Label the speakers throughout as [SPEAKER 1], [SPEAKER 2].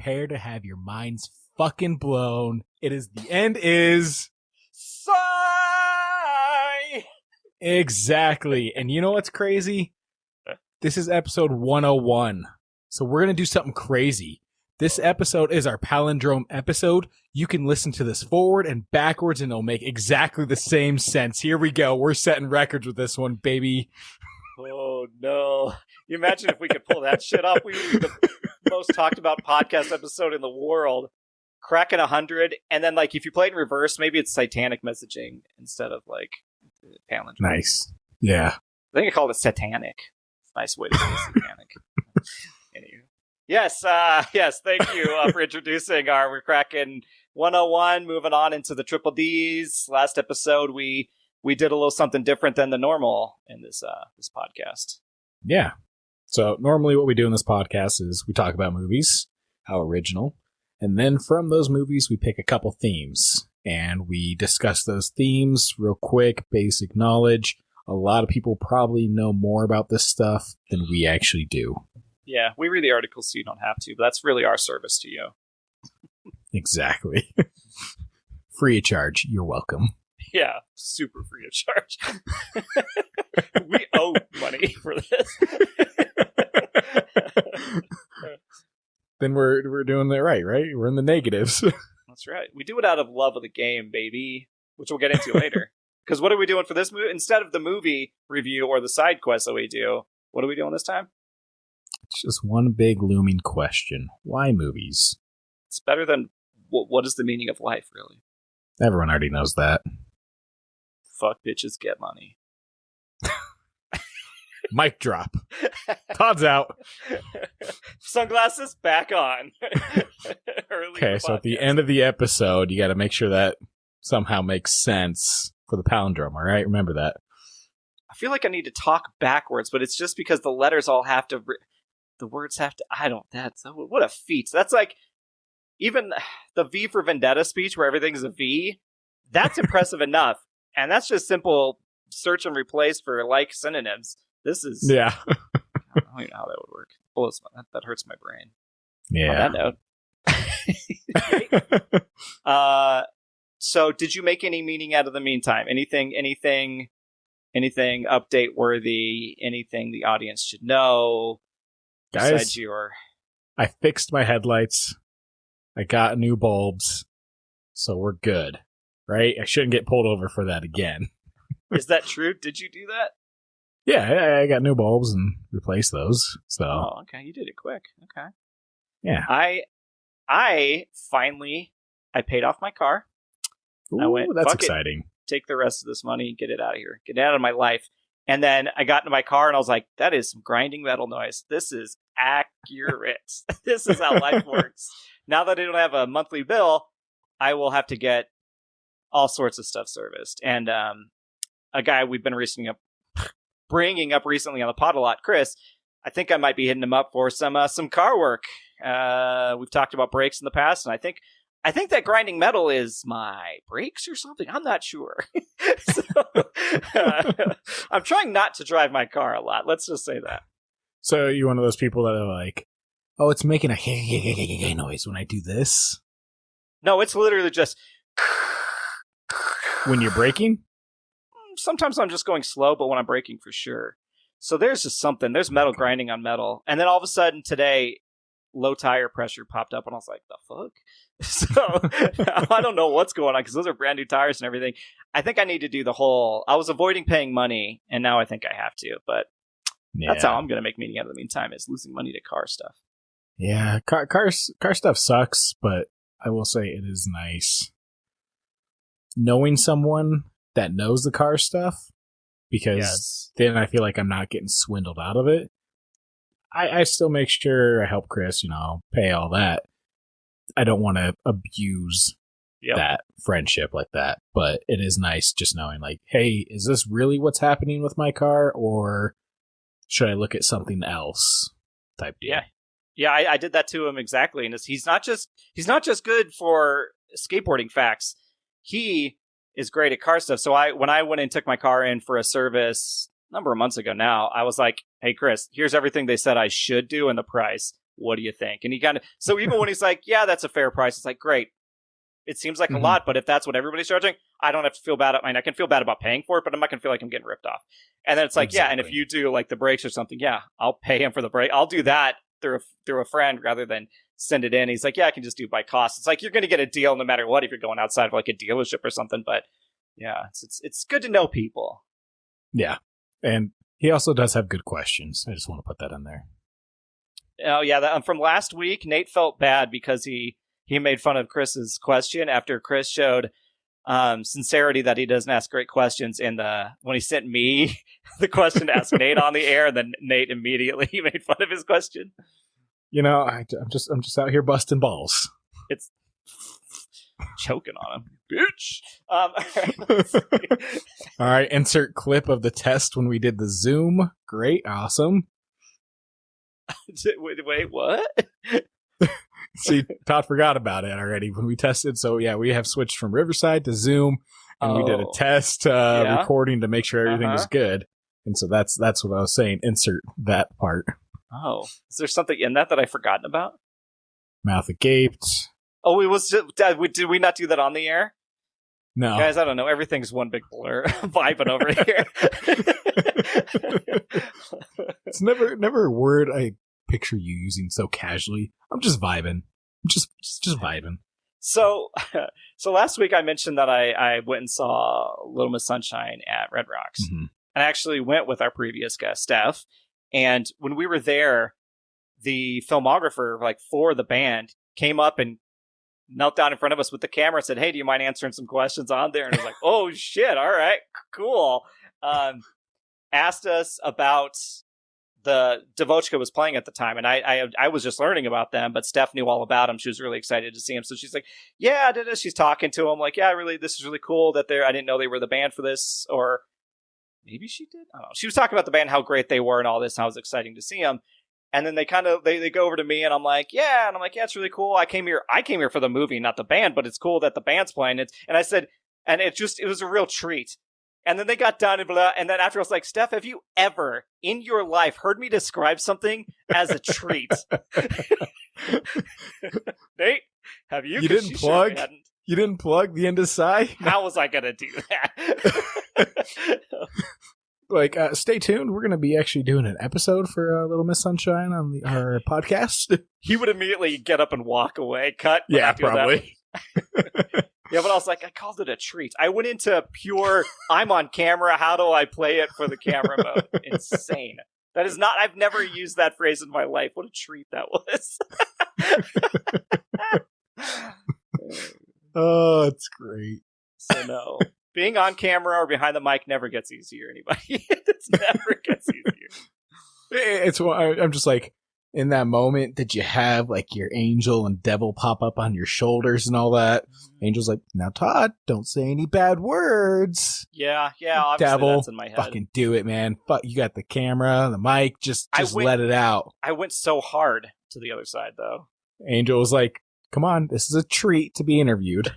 [SPEAKER 1] prepare to have your minds fucking blown. The end is...
[SPEAKER 2] Sigh!
[SPEAKER 1] Exactly. And you know what's crazy? This is episode 101. So we're going to do something crazy. This episode is our palindrome episode. You can listen to this forward and backwards and it'll make exactly the same sense. Here we go. We're setting records with this one, baby.
[SPEAKER 2] Oh, no. You imagine if we could pull that shit up. We would be the most talked about podcast episode in the world. Cracking 100. And then, like, if you play it in reverse, maybe it's satanic messaging instead of, like, palindrome.
[SPEAKER 1] Nice. Yeah.
[SPEAKER 2] I think I called it satanic. It's a nice way to say satanic. Anyway. Yes, thank you for introducing we're cracking 101, moving on into the triple Ds. Last episode, we did a little something different than the normal in this podcast.
[SPEAKER 1] Yeah. So normally what we do in this podcast is we talk about movies, how original, and then from those movies, we pick a couple themes and we discuss those themes real quick, basic knowledge. A lot of people probably know more about this stuff than we actually do.
[SPEAKER 2] Yeah, we read the articles so you don't have to, but that's really our service to you.
[SPEAKER 1] Exactly. Free of charge. You're welcome.
[SPEAKER 2] Yeah, super free of charge. We owe money for this.
[SPEAKER 1] Then we're doing it right? We're in the negatives.
[SPEAKER 2] That's right. We do it out of love of the game, baby, which we'll get into later. Because what are we doing for this movie? Instead of the movie review or the side quest that we do, what are we doing this time?
[SPEAKER 1] It's just one big looming question. Why movies?
[SPEAKER 2] It's better than what is the meaning of life, really?
[SPEAKER 1] Everyone already knows that.
[SPEAKER 2] Fuck bitches, get money.
[SPEAKER 1] Mic drop. Todd's out.
[SPEAKER 2] Sunglasses back on.
[SPEAKER 1] Okay, so at the end of the episode, you got to make sure that somehow makes sense for the palindrome, all right? Remember that.
[SPEAKER 2] I feel like I need to talk backwards, but it's just because the letters all have to... the words have to... what a feat. That's like... Even the V for Vendetta speech where everything's a V, that's impressive enough. And that's just simple search and replace for like synonyms. This is...
[SPEAKER 1] Yeah.
[SPEAKER 2] I don't even know how that would work. That hurts my brain.
[SPEAKER 1] Yeah.
[SPEAKER 2] On that note. So did you make any meaning out of the meantime? Anything update worthy? Anything the audience should know?
[SPEAKER 1] Guys, I fixed my headlights. I got new bulbs. So we're good. Right? I shouldn't get pulled over for that again.
[SPEAKER 2] Is that true? Did you do that?
[SPEAKER 1] Yeah, I got new bulbs and replaced those. So.
[SPEAKER 2] Oh, okay. You did it quick. Okay.
[SPEAKER 1] Yeah.
[SPEAKER 2] I finally paid off my car.
[SPEAKER 1] Ooh,
[SPEAKER 2] I went,
[SPEAKER 1] that's exciting.
[SPEAKER 2] Take the rest of this money, get it out of here. Get it out of my life. And then I got into my car and I was like, that is some grinding metal noise. This is accurate. This is how life works. Now that I don't have a monthly bill, I will have to get all sorts of stuff serviced. And a guy we've been bringing up recently on the pod a lot, Chris, I think I might be hitting him up for some car work. We've talked about brakes in the past, and I think that grinding metal is my brakes or something. I'm not sure. So, I'm trying not to drive my car a lot. Let's just say that.
[SPEAKER 1] So you're one of those people that are like, oh, it's making a noise when I do this?
[SPEAKER 2] No, it's literally just...
[SPEAKER 1] When you're braking?
[SPEAKER 2] Sometimes I'm just going slow, but when I'm braking, for sure. So there's just something. There's metal grinding on metal. And then all of a sudden today, low tire pressure popped up, and I was like, the fuck? So I don't know what's going on, because those are brand new tires and everything. I think I need to do the whole... I was avoiding paying money, and now I think I have to. But that's how I'm going to make meaning out of the meantime, is losing money to car stuff.
[SPEAKER 1] Yeah, car stuff sucks, but I will say it is nice knowing someone that knows the car stuff, because then I feel like I'm not getting swindled out of it. I still make sure I help Chris, pay all that. I don't want to abuse that friendship like that, but it is nice just knowing, like, hey, is this really what's happening with my car, or should I look at something else type deal?
[SPEAKER 2] Yeah, I did that to him exactly, and he's not just good for skateboarding facts. He is great at car stuff. So when I went and took my car in for a service a number of months ago now, I was like, hey, Chris, here's everything they said I should do and the price. what do you think? And he kind of, so even when he's like, yeah, that's a fair price, it's like, great. It seems like a lot, but if that's what everybody's charging, I don't have to feel bad. I mean, I can feel bad about paying for it, but I'm not going to feel like I'm getting ripped off. And then it's like, yeah, and if you do like the brakes or something, yeah, I'll pay him for the brake. I'll do that through a friend rather than send it in. He's like, yeah, I can just do by cost. It's like, you're going to get a deal no matter what if you're going outside of like a dealership or something. But yeah, it's good to know people.
[SPEAKER 1] Yeah. And he also does have good questions. I just want to put that in there.
[SPEAKER 2] Oh, yeah. From last week, Nate felt bad because he made fun of Chris's question after Chris showed sincerity that he doesn't ask great questions when he sent me the question to ask Nate on the air, and then Nate immediately made fun of his question.
[SPEAKER 1] You know, I'm just out here busting balls.
[SPEAKER 2] It's choking on him, bitch.
[SPEAKER 1] All right, insert clip of the test when we did the Zoom. Great, awesome.
[SPEAKER 2] Wait, what?
[SPEAKER 1] See, Todd forgot about it already when we tested. So yeah, we have switched from Riverside to Zoom, and we did a test recording to make sure everything was good. And so that's what I was saying. Insert that part.
[SPEAKER 2] Oh, is there something in that I've forgotten about?
[SPEAKER 1] Mouth agaped.
[SPEAKER 2] Oh, it was. Did we not do that on the air?
[SPEAKER 1] No,
[SPEAKER 2] guys, I don't know. Everything's one big blur. Vibing over here.
[SPEAKER 1] It's never a word I picture you using so casually. I'm just vibing. I'm just vibing.
[SPEAKER 2] So last week I mentioned that I went and saw Little Miss Sunshine at Red Rocks.
[SPEAKER 1] Mm-hmm.
[SPEAKER 2] And I actually went with our previous guest, Steph. And when we were there, the filmographer, like for the band, came up and knelt down in front of us with the camera and said, "Hey, do you mind answering some questions on there?" And I was like, "Oh shit, all right, cool." Asked us about the Devochka was playing at the time, and I was just learning about them, but Steph knew all about them. She was really excited to see him, so she's like, "Yeah, she's talking to him, like, yeah, this is really cool that I didn't know they were the band for this, or maybe she did. I don't know." She was talking about the band, how great they were, and all this, and how it was exciting to see them. And then they go over to me, and I'm like, yeah, it's really cool. I came here for the movie, not the band, but it's cool that the band's playing it. And I said, and it was a real treat. And then they got done and blah, and then after I was like, Steph, have you ever in your life heard me describe something as a treat? Nate, have you?
[SPEAKER 1] You didn't plug? You didn't plug the end of Sigh?
[SPEAKER 2] How was I going to do that?
[SPEAKER 1] Like, stay tuned. We're going to be actually doing an episode for Little Miss Sunshine on our podcast.
[SPEAKER 2] He would immediately get up and walk away. Cut.
[SPEAKER 1] Yeah, probably.
[SPEAKER 2] Yeah, but I was like, I called it a treat. I went into pure, I'm on camera, how do I play it for the camera mode? Insane. That is not, I've never used that phrase in my life. What a treat that was.
[SPEAKER 1] Oh, it's great.
[SPEAKER 2] So no. Being on camera or behind the mic never gets easier, anybody. It never gets easier.
[SPEAKER 1] I'm just like, in that moment, did you have like your angel and devil pop up on your shoulders and all that? Angel's like, now Todd, don't say any bad words.
[SPEAKER 2] Yeah, obviously
[SPEAKER 1] devil,
[SPEAKER 2] that's in my head.
[SPEAKER 1] Fucking do it, man. Fuck, you got the camera, the mic, just let it out.
[SPEAKER 2] I went so hard to the other side, though.
[SPEAKER 1] Angel was like, come on, this is a treat to be interviewed.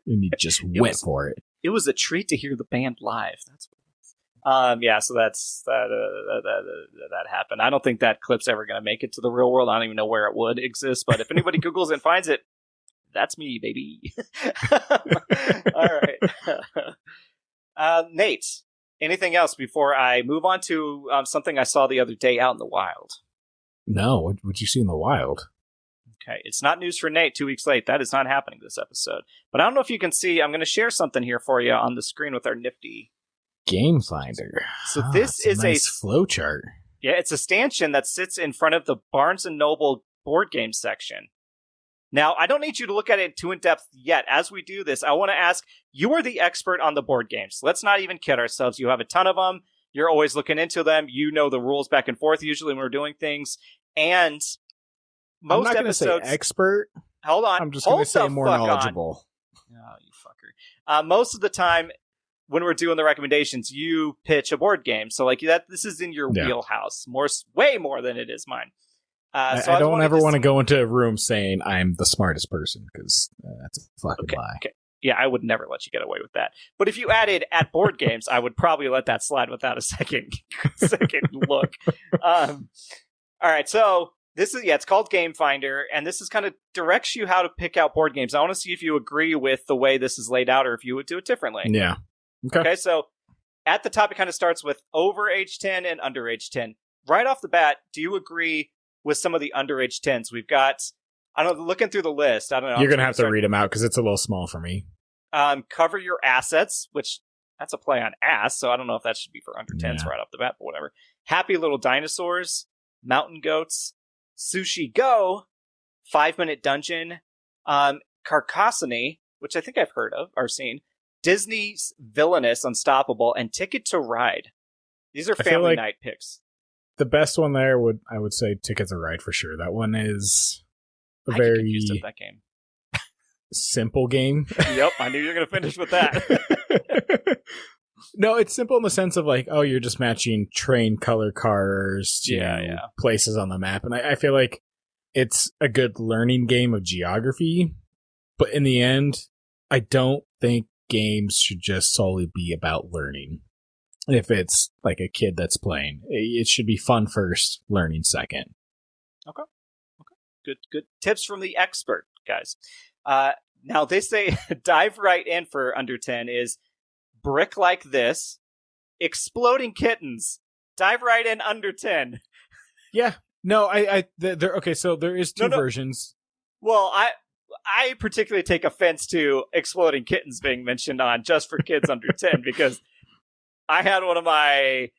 [SPEAKER 1] And he just went for it.
[SPEAKER 2] It was a treat to hear the band live. That's yeah, so that's that happened. I don't think that clip's ever going to make it to the real world. I don't even know where it would exist, but if anybody Googles and finds it, that's me, baby. All right. Nate, anything else before I move on to something I saw the other day out in the wild?
[SPEAKER 1] No, what'd you see in the wild?
[SPEAKER 2] Okay, it's not news for Nate 2 weeks late. That is not happening this episode. But I don't know if you can see, I'm going to share something here for you on the screen with our nifty
[SPEAKER 1] Game Finder.
[SPEAKER 2] So this is a
[SPEAKER 1] nice flow chart.
[SPEAKER 2] Yeah, it's a stanchion that sits in front of the Barnes & Noble board game section. Now, I don't need you to look at it too in depth yet. As we do this, I want to ask, you are the expert on the board games. Let's not even kid ourselves. You have a ton of them. You're always looking into them. You know the rules back and forth usually when we're doing things. And most
[SPEAKER 1] I'm not going to say expert.
[SPEAKER 2] Hold on.
[SPEAKER 1] I'm just going to say more knowledgeable.
[SPEAKER 2] Oh, you fucker. Most of the time, when we're doing the recommendations, you pitch a board game. So like that, this is in your wheelhouse, way more than it is mine. So
[SPEAKER 1] I don't ever want to go into a room saying I'm the smartest person, because that's a fucking lie. Okay.
[SPEAKER 2] Yeah, I would never let you get away with that. But if you added at board games, I would probably let that slide without a second look. All right, so This is, it's called Game Finder, and this is kind of directs you how to pick out board games. I want to see if you agree with the way this is laid out or if you would do it differently.
[SPEAKER 1] Yeah.
[SPEAKER 2] Okay, so at the top, it kind of starts with over age 10 and under age 10. Right off the bat, do you agree with some of the underage 10s? We've got, I don't know, looking through the list, I don't know.
[SPEAKER 1] You're going to have to read them out because it's a little small for me.
[SPEAKER 2] Cover your assets, which that's a play on ass, so I don't know if that should be for under 10s right off the bat, but whatever. Happy Little Dinosaurs, Mountain Goats, Sushi Go, 5-Minute Dungeon, Carcassonne, which I think I've heard of or seen, Disney's Villainous Unstoppable, and Ticket to Ride. These are family night picks.
[SPEAKER 1] The best one there I would say Ticket to Ride for sure. That one is a very
[SPEAKER 2] confused with that game.
[SPEAKER 1] Simple game.
[SPEAKER 2] Yep, I knew you were going to finish with that.
[SPEAKER 1] No, it's simple in the sense of like, oh, you're just matching train color cars to places on the map. And I feel like it's a good learning game of geography. But in the end, I don't think games should just solely be about learning. If it's like a kid that's playing, it should be fun first, learning second. Okay.
[SPEAKER 2] Good tips from the expert, guys. Now they say dive right in for under 10 is Brick Like This, Exploding Kittens. Dive right in under 10. Yeah.
[SPEAKER 1] No, okay, so there is two versions.
[SPEAKER 2] Well, I particularly take offense to Exploding Kittens being mentioned on just for kids under 10 because I had one of my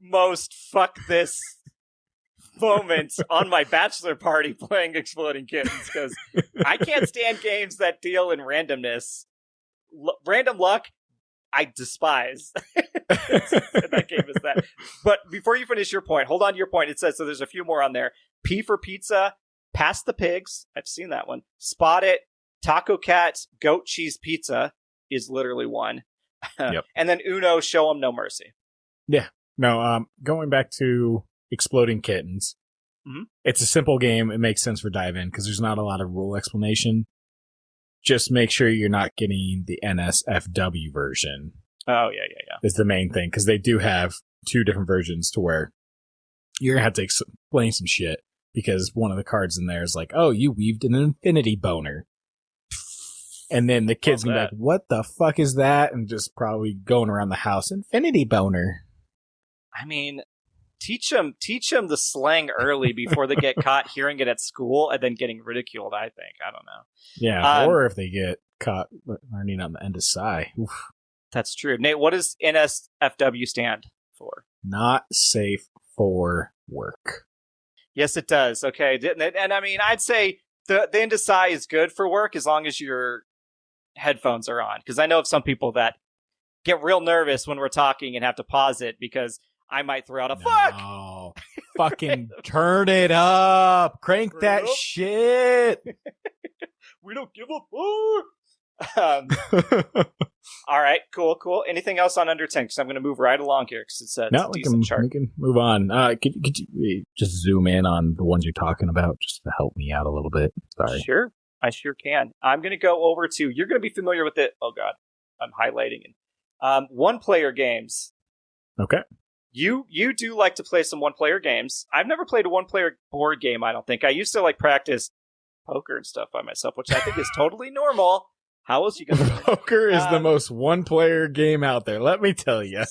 [SPEAKER 2] most fuck this moments on my bachelor party playing Exploding Kittens because I can't stand games that deal in randomness. Random luck, I despise. That game is that. But before you finish your point, hold on to your point. It says, so there's a few more on there. P for Pizza, Pass the Pigs. I've seen that one. Spot It, Taco Cat, Goat Cheese Pizza is literally one. Yep. And then Uno, Show 'em No Mercy.
[SPEAKER 1] Yeah. No, going back to Exploding Kittens, It's a simple game. It makes sense for dive in because there's not a lot of rule explanation. Just make sure you're not getting the NSFW version.
[SPEAKER 2] Oh, yeah.
[SPEAKER 1] Is the main thing because they do have two different versions to where you're going to have to explain some shit because one of the cards in there is like, oh, you weaved an infinity boner. And then the kid's going to be like, what the fuck is that? And just probably going around the house, infinity boner.
[SPEAKER 2] I mean, teach them the slang early before they get caught hearing it at school and then getting ridiculed, I think. I don't know.
[SPEAKER 1] Yeah, or if they get caught learning on the end of Sigh. Oof.
[SPEAKER 2] That's true. Nate, what does NSFW stand for?
[SPEAKER 1] Not safe for work.
[SPEAKER 2] Yes, it does. Okay. And I mean, I'd say the end of Sigh is good for work as long as your headphones are on. Because I know of some people that get real nervous when we're talking and have to pause it because I might throw out a fuck.
[SPEAKER 1] Fucking turn it up. Crank that shit.
[SPEAKER 2] We don't give a fuck. All right, cool. Anything else on Under 10? Because I'm going to move right along here because it's a decent chart.
[SPEAKER 1] We can move on. Could you just zoom in on the ones you're talking about just to help me out a little bit? Sorry.
[SPEAKER 2] Sure. I sure can. I'm going to go over to, you're going to be familiar with it. Oh, God. I'm highlighting it. One-player games.
[SPEAKER 1] Okay.
[SPEAKER 2] You do like to play some one-player games. I've never played a one-player board game, I don't think. I used to practice poker and stuff by myself, which I think is totally normal. How else you going to
[SPEAKER 1] Poker is the most one-player game out there, let me tell you.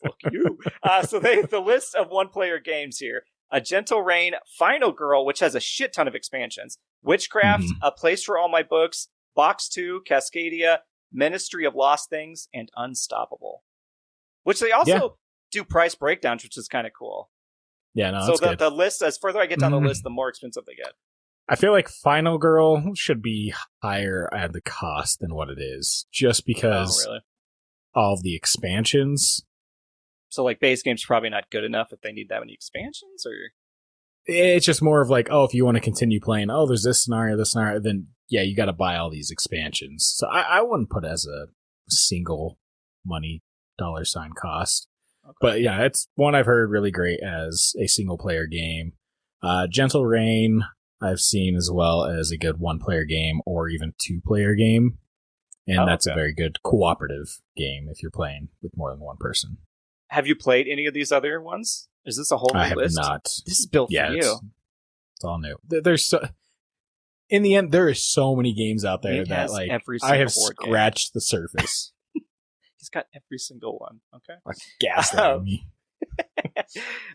[SPEAKER 2] Fuck you. So the list of one-player games here. A Gentle Rain, Final Girl, which has a shit ton of expansions. Witchcraft, A Place for All My Books, Box 2, Cascadia, Ministry of Lost Things, and Unstoppable. Which they also do price breakdowns, which is kind of cool.
[SPEAKER 1] Yeah, no,
[SPEAKER 2] so
[SPEAKER 1] that's
[SPEAKER 2] the list, as further I get down the list, the more expensive they get.
[SPEAKER 1] I feel like Final Girl should be higher at the cost than what it is, just because all of the expansions.
[SPEAKER 2] So, base game's probably not good enough if they need that many expansions, or
[SPEAKER 1] it's just more of if you want to continue playing, there's this scenario, then you got to buy all these expansions. So I wouldn't put it as a single money $ cost. Okay. But yeah, it's one I've heard really great as a single player game. Gentle Rain I've seen as well as a good one-player game or even two-player game. And that's a very good cooperative game if you're playing with more than one person.
[SPEAKER 2] Have you played any of these other ones? Is this a whole new list?
[SPEAKER 1] I have not.
[SPEAKER 2] This is built for you.
[SPEAKER 1] It's all new. There's so, in the end, there is so many games out there
[SPEAKER 2] Nate
[SPEAKER 1] that
[SPEAKER 2] has
[SPEAKER 1] like
[SPEAKER 2] every
[SPEAKER 1] I have
[SPEAKER 2] single board game.
[SPEAKER 1] scratched the surface.
[SPEAKER 2] He's got every single one. Okay.
[SPEAKER 1] Like, gaslighting me.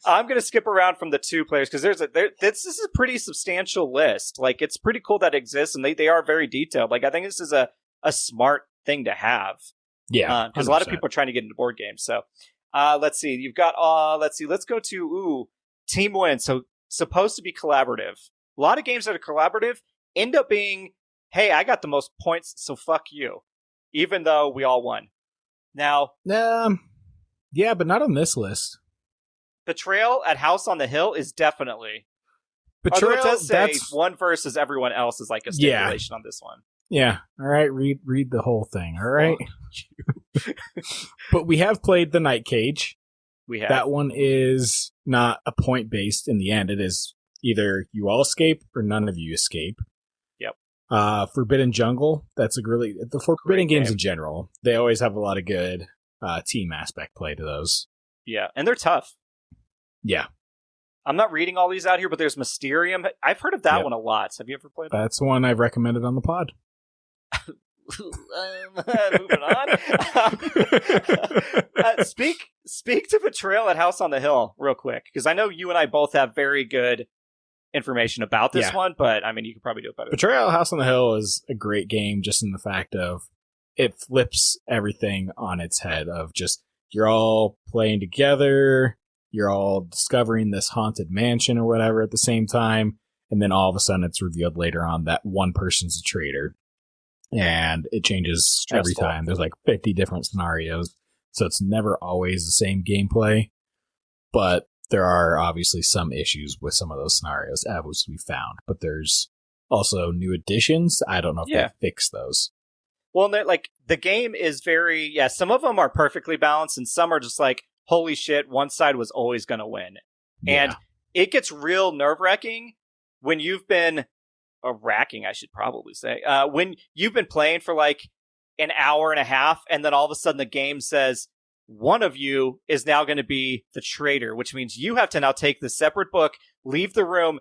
[SPEAKER 2] I'm going to skip around from the 2 players because this is a pretty substantial list. Like, it's pretty cool that it exists, and they are very detailed. Like, I think this is a smart thing to have.
[SPEAKER 1] Yeah.
[SPEAKER 2] Because a lot of people are trying to get into board games. So, let's see. You've got, let's go to, team win. So, supposed to be collaborative. A lot of games that are collaborative end up being, hey, I got the most points, so fuck you. Even though we all won. Now,
[SPEAKER 1] yeah, but not on this list.
[SPEAKER 2] Betrayal at House on the Hill is definitely.
[SPEAKER 1] Betrayal,
[SPEAKER 2] although it does say one versus everyone else is like a stipulation on this one.
[SPEAKER 1] Yeah. All right. Read the whole thing. All right. But we have played the Night Cage.
[SPEAKER 2] We have.
[SPEAKER 1] That one is not a point based in the end. It is either you all escape or none of you escape.
[SPEAKER 2] Yep.
[SPEAKER 1] Forbidden Jungle. That's the Forbidden games
[SPEAKER 2] game.
[SPEAKER 1] in general. They always have a lot of good team aspect play to those.
[SPEAKER 2] Yeah, and they're tough.
[SPEAKER 1] Yeah.
[SPEAKER 2] I'm not reading all these out here, but there's Mysterium. I've heard of that one a lot. Have you ever played that?
[SPEAKER 1] That's one I've recommended on the pod.
[SPEAKER 2] Moving on. Speak to Betrayal at House on the Hill real quick, because I know you and I both have very good information about this one, but I mean, you could probably do it better.
[SPEAKER 1] Betrayal at House on the Hill is a great game just in the fact of it flips everything on its head of just you're all playing together, you're all discovering this haunted mansion or whatever at the same time, and then all of a sudden it's revealed later on that one person's a traitor. And it changes every time. There's like 50 different scenarios, so it's never always the same gameplay. But there are obviously some issues with some of those scenarios, as we found. But there's also new additions. I don't know if they fix those.
[SPEAKER 2] Well, like the game is very, some of them are perfectly balanced, and some are just like, holy shit, one side was always going to win.
[SPEAKER 1] Yeah.
[SPEAKER 2] And it gets real nerve-wracking when you've been racking, I should probably say, when you've been playing for like an hour and a half, and then all of a sudden the game says one of you is now going to be the traitor, which means you have to now take the separate book, leave the room,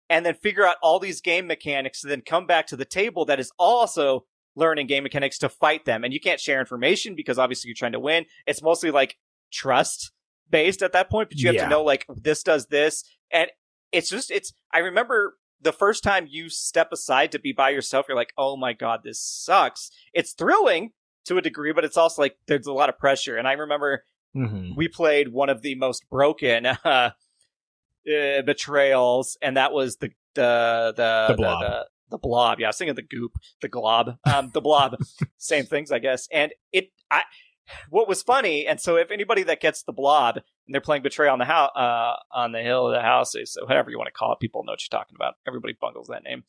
[SPEAKER 2] and then figure out all these game mechanics, and then come back to the table that is also learning game mechanics to fight them. And you can't share information because obviously you're trying to win. It's mostly like trust based at that point, but you have to know like this does this. And I remember the first time you step aside to be by yourself, you're like, oh my God, this sucks. It's thrilling to a degree, but it's also like there's a lot of pressure. And I remember we played one of the most broken betrayals, and that was the blob. The blob. Yeah, I was thinking the goop, the glob, the blob. Same things, I guess. And what was funny, and so if anybody that gets the blob and they're playing Betrayal on the hill of the house, so whatever you want to call it, people know what you're talking about. Everybody bungles that name.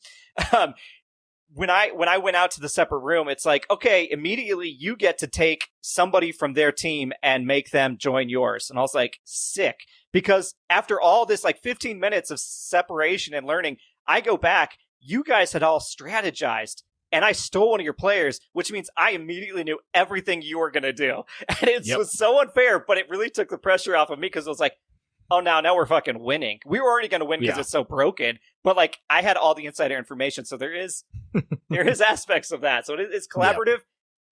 [SPEAKER 2] When I went out to the separate room, it's like, okay, immediately you get to take somebody from their team and make them join yours. And I was like, sick. Because after all this, like 15 minutes of separation and learning, I go back, you guys had all strategized, and I stole one of your players, which means I immediately knew everything you were going to do. And it was so unfair, but it really took the pressure off of me because it was like, oh, now we're fucking winning. We were already going to win because it's so broken, but like I had all the insider information. So there is aspects of that. So it's collaborative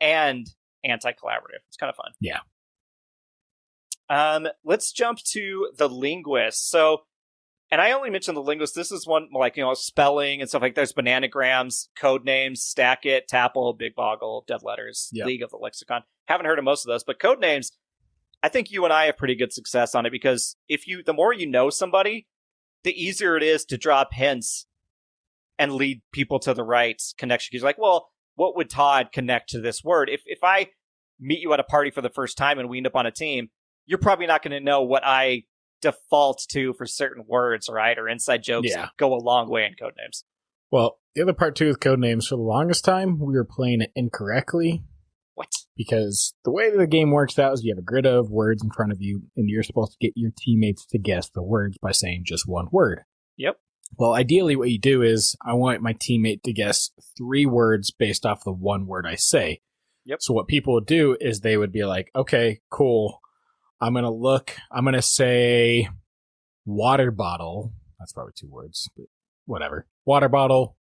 [SPEAKER 2] and anti-collaborative. It's kind of fun.
[SPEAKER 1] Yeah.
[SPEAKER 2] Let's jump to the linguist. So, and I only mentioned the linguist. This is one like, spelling and stuff like there's bananagrams, code names, Stack It, Tapple, Big Boggle, Dead Letters, League of the Lexicon. Haven't heard of most of those, but code names, I think you and I have pretty good success on it because the more you know somebody, the easier it is to drop hints and lead people to the right connection. Because like, well, what would Todd connect to this word? If I meet you at a party for the first time and we end up on a team, you're probably not going to know what I default to for certain words, right? Or inside jokes go a long way in codenames.
[SPEAKER 1] Well, the other part too with codenames, for the longest time, we were playing it incorrectly.
[SPEAKER 2] What?
[SPEAKER 1] Because the way that the game works out is you have a grid of words in front of you, and you're supposed to get your teammates to guess the words by saying just one word.
[SPEAKER 2] Yep.
[SPEAKER 1] Well, ideally what you do is I want my teammate to guess 3 words based off the one word I say.
[SPEAKER 2] Yep.
[SPEAKER 1] So what people would do is they would be like, okay, cool. I'm going to say water bottle. That's probably 2 words. But whatever. Water bottle,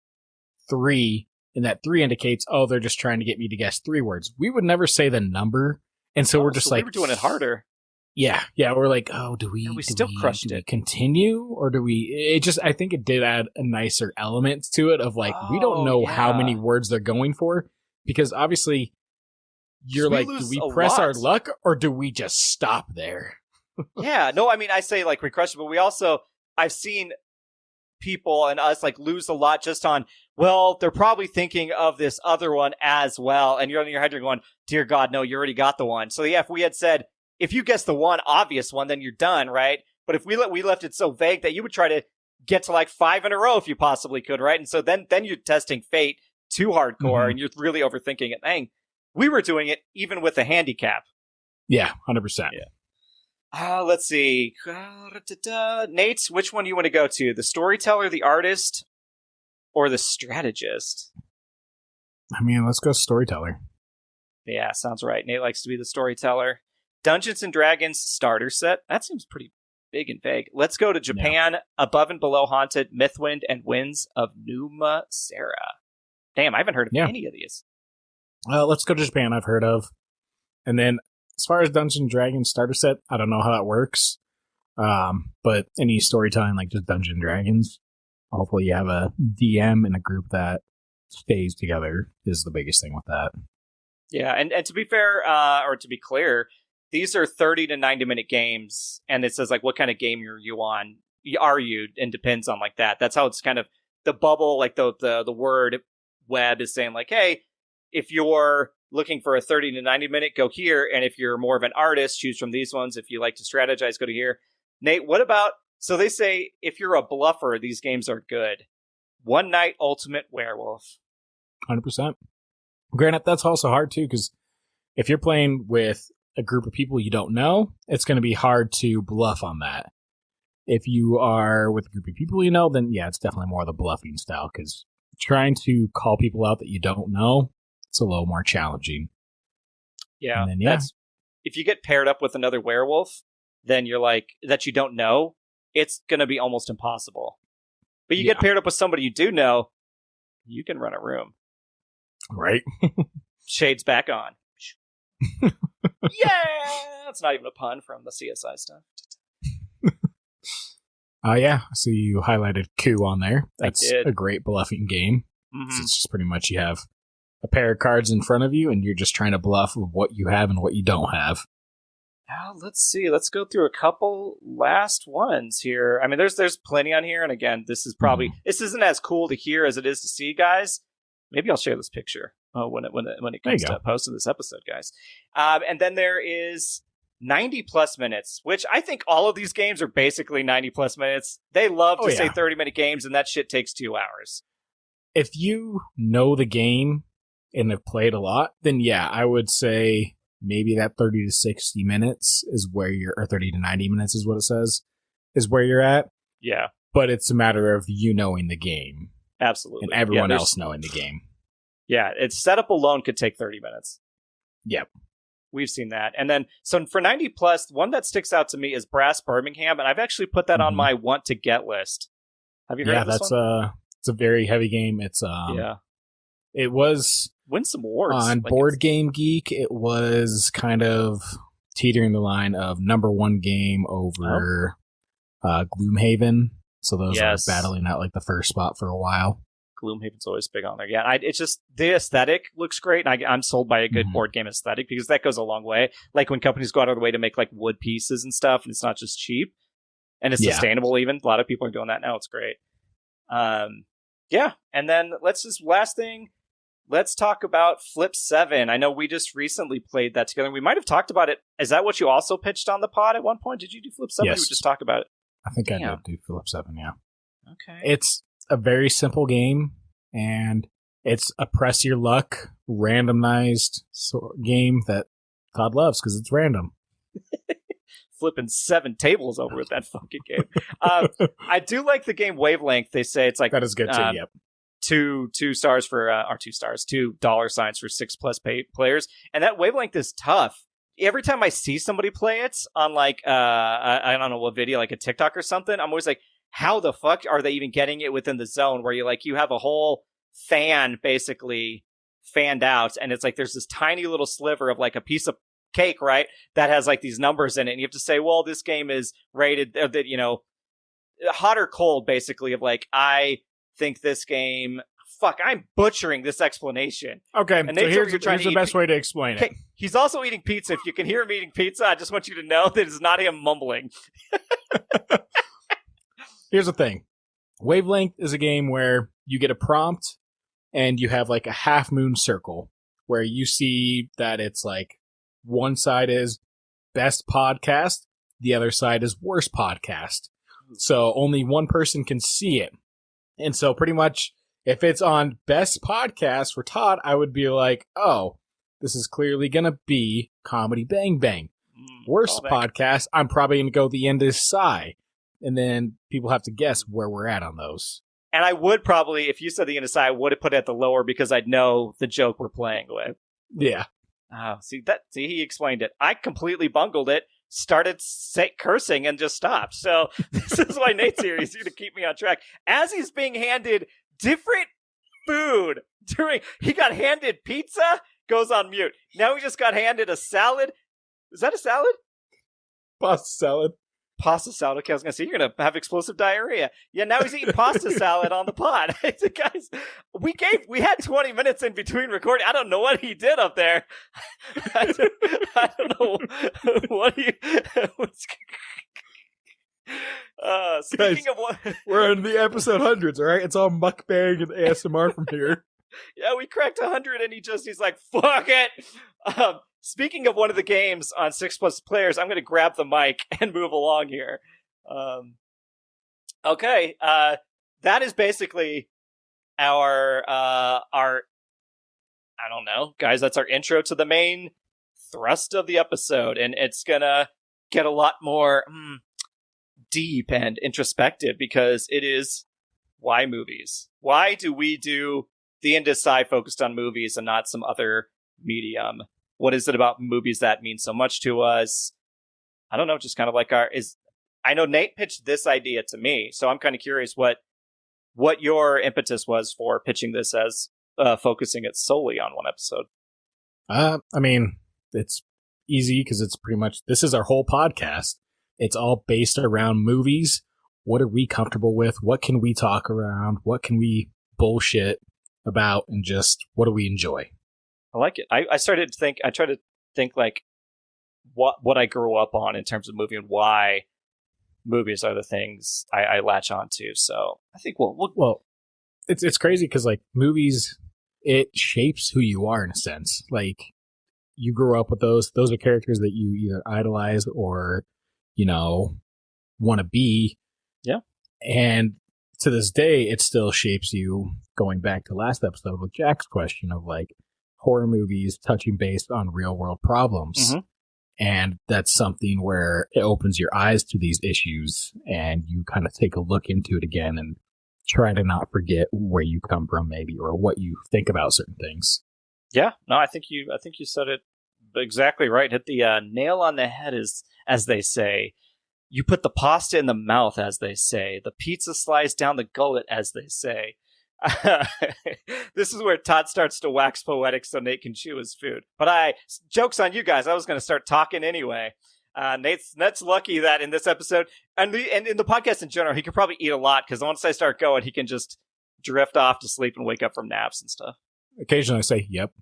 [SPEAKER 1] 3, and that 3 indicates, oh, they're just trying to get me to guess 3 words. We would never say the number, and so we're just
[SPEAKER 2] we were doing it harder.
[SPEAKER 1] Yeah, we're like, oh, do we continue, or do we? It just, I think it did add a nicer element to it of like, we don't know how many words they're going for, because obviously you're like, do we press our luck, or do we just stop there?
[SPEAKER 2] Yeah, no, I mean, I say like we crushed it, but we also, I've seen people and us like lose a lot just on, well, they're probably thinking of this other one as well, and you're in your head, you're going, dear God, no, you already got the one. So yeah, if we had said, if you guess the one obvious one, then you're done, right? But if we left it so vague that you would try to get to like 5 in a row if you possibly could, right? And so then you're testing fate too hardcore, and you're really overthinking it. Dang, we were doing it even with a handicap.
[SPEAKER 1] Yeah, 100%.
[SPEAKER 2] Yeah. Let's see. Nate, which one do you want to go to? The storyteller, the artist, or the strategist?
[SPEAKER 1] I mean, let's go storyteller.
[SPEAKER 2] Yeah, sounds right. Nate likes to be the storyteller. Dungeons and Dragons starter set. That seems pretty big and vague. Let's go to Japan. Yeah. Above and Below Haunted, Mythwind, and Winds of Numa Sarah. Damn, I haven't heard of any of these.
[SPEAKER 1] Let's go to Japan. I've heard of. And then as far as Dungeons and Dragons starter set, I don't know how that works. But any storytelling, like just Dungeons and Dragons, hopefully you have a DM and a group that stays together is the biggest thing with that.
[SPEAKER 2] Yeah, and to be fair, or to be clear, these are 30 to 90 minute games, and it says like what kind of game are you, and depends on like that. That's how it's kind of the bubble, like the word web is saying like, hey, if you're looking for a 30 to 90 minute, go here, and if you're more of an artist, choose from these ones. If you like to strategize, go to here. Nate, what about, so they say if you're a bluffer, these games are good. One Night Ultimate Werewolf.
[SPEAKER 1] 100%. Granted, that's also hard too, because if you're playing with a group of people you don't know, it's going to be hard to bluff on that. If you are with a group of people you know, then yeah, it's definitely more the bluffing style, because trying to call people out that you don't know, it's a little more challenging.
[SPEAKER 2] Yeah, then, that's, if you get paired up with another werewolf, then you're like, that you don't know, it's going to be almost impossible. But you get paired up with somebody you do know, you can run a room.
[SPEAKER 1] Right?
[SPEAKER 2] Shades back on. Yeah! That's not even a pun from the CSI stuff.
[SPEAKER 1] Yeah. So you highlighted Coup on there. That's a great bluffing game. Mm-hmm. So it's just pretty much you have a pair of cards in front of you, and you're just trying to bluff with what you have and what you don't have.
[SPEAKER 2] Let's see. Let's go through a couple last ones here. I mean, there's plenty on here, and again, this is probably this isn't as cool to hear as it is to see, guys. Maybe I'll share this picture when it comes to posting this episode, guys. And then there is 90 plus minutes, which I think all of these games are basically 90 plus minutes. They love to say 30-minute games, and that shit takes 2 hours.
[SPEAKER 1] If you know the game and have played a lot, then yeah, I would say maybe that 30 to 60 minutes is where you're, or 30 to 90 minutes is what it says, is where you're at.
[SPEAKER 2] Yeah.
[SPEAKER 1] But it's a matter of you knowing the game.
[SPEAKER 2] Absolutely.
[SPEAKER 1] And everyone else knowing the game.
[SPEAKER 2] Yeah, its setup alone could take 30 minutes.
[SPEAKER 1] Yep.
[SPEAKER 2] We've seen that. And then, so for 90 plus, one that sticks out to me is Brass Birmingham, and I've actually put that on my want to get list. Have you heard of this one?
[SPEAKER 1] It's a very heavy game. It's it was
[SPEAKER 2] win some awards
[SPEAKER 1] on Board Game Geek. It was kind of teetering the line of number one game over Gloomhaven. So those are battling out like the first spot for a while.
[SPEAKER 2] Gloomhaven's always big on there. Yeah, it's just the aesthetic looks great. And I'm sold by a good board game aesthetic, because that goes a long way. Like when companies go out of their way to make like wood pieces and stuff, and it's not just cheap, and it's sustainable. Even a lot of people are doing that now. It's great. And then last thing. Let's talk about Flip 7. I know we just recently played that together. We might have talked about it. Is that what you also pitched on the pod at one point? Did you do Flip 7?
[SPEAKER 1] Yes.
[SPEAKER 2] Or we just talk about it?
[SPEAKER 1] I think I did do Flip 7, yeah.
[SPEAKER 2] Okay.
[SPEAKER 1] It's a very simple game, and it's a press your luck, randomized game that Todd loves because it's random.
[SPEAKER 2] Flipping 7 tables over with that fucking game. I do like the game Wavelength. They say it's like
[SPEAKER 1] that is good too. Yep.
[SPEAKER 2] $2 for 6+ players, and that Wavelength is tough. Every time I see somebody play it on like I don't know what video, like a TikTok or something, I'm always like, how the fuck are they even getting it within the zone where you have a whole fan basically fanned out, and it's like there's this tiny little sliver of like a piece of cake, right, that has like these numbers in it, and you have to say, well, this game is rated that, hot or cold, basically, of like, I think this game, fuck, I'm butchering this explanation.
[SPEAKER 1] Okay, so here's the best way to explain it.
[SPEAKER 2] He's also eating pizza. If you can hear him eating pizza, I just want you to know that it's not him mumbling.
[SPEAKER 1] Here's the thing. Wavelength is a game where you get a prompt and you have like a half moon circle where you see that it's like one side is best podcast, the other side is worst podcast. So only one person can see it. And so pretty much if it's on best podcast for Todd, I would be like, oh, this is clearly going to be Comedy Bang Bang. Worst podcast, I'm probably going to go the end is Sigh. And then people have to guess where we're at on those.
[SPEAKER 2] And I would probably, if you said the end of Sigh, I would have put it at the lower because I'd know the joke we're playing with.
[SPEAKER 1] Yeah.
[SPEAKER 2] Oh, see, he explained it. I completely bungled it, started cursing, and just stopped. So this is why Nate's here. He's here to keep me on track. As he's being handed different food he got handed pizza, goes on mute. Now he just got handed a salad. Is that a salad?
[SPEAKER 1] Pasta salad.
[SPEAKER 2] Pasta salad. Okay, I was going to say, you're going to have explosive diarrhea. Yeah, now he's eating pasta salad on the pod. Guys, we had 20 minutes in between recording. I don't know what he did up there. I don't know what he... speaking
[SPEAKER 1] Guys,
[SPEAKER 2] of what...
[SPEAKER 1] we're in the episode hundreds, all right? It's all mukbang and ASMR from here.
[SPEAKER 2] Yeah, we cracked 100 and he's like, fuck it! Speaking of one of the games on 6+ players, I'm going to grab the mic and move along here. Okay, that is basically our I don't know, guys, that's our intro to the main thrust of the episode, and it's going to get a lot more deep and introspective because it is why movies? Why do we do the Indecide focused on movies and not some other medium? What is it about movies that means so much to us? I don't know, just kind of like I know Nate pitched this idea to me, so I'm kind of curious what your impetus was for pitching this as focusing it solely on one episode.
[SPEAKER 1] I mean, it's easy because it's pretty much, this is our whole podcast. It's all based around movies. What are we comfortable with? What can we talk around? What can we bullshit about? And just, what do we enjoy?
[SPEAKER 2] I like it. I try to think like what I grew up on in terms of movie and why movies are the things I latch onto. So I think well,
[SPEAKER 1] it's crazy because like movies, it shapes who you are in a sense. Like you grew up with those are characters that you either idolize or, want to be.
[SPEAKER 2] Yeah.
[SPEAKER 1] And to this day, it still shapes you, going back to last episode with Jack's question of like, horror movies touching base on real world problems. Mm-hmm. And that's something where it opens your eyes to these issues and you kind of take a look into it again and try to not forget where you come from maybe, or what you think about certain things.
[SPEAKER 2] Yeah, no, I think you said it exactly right. Hit the nail on the head, as they say. You put the pasta in the mouth, as they say. The pizza slides down the gullet, as they say. This is where Todd starts to wax poetic so Nate can chew his food. But joke's on you guys. I was going to start talking anyway. Nate's lucky that in this episode, and in the podcast in general, he could probably eat a lot because once I start going, he can just drift off to sleep and wake up from naps and stuff.
[SPEAKER 1] Occasionally I say, yep,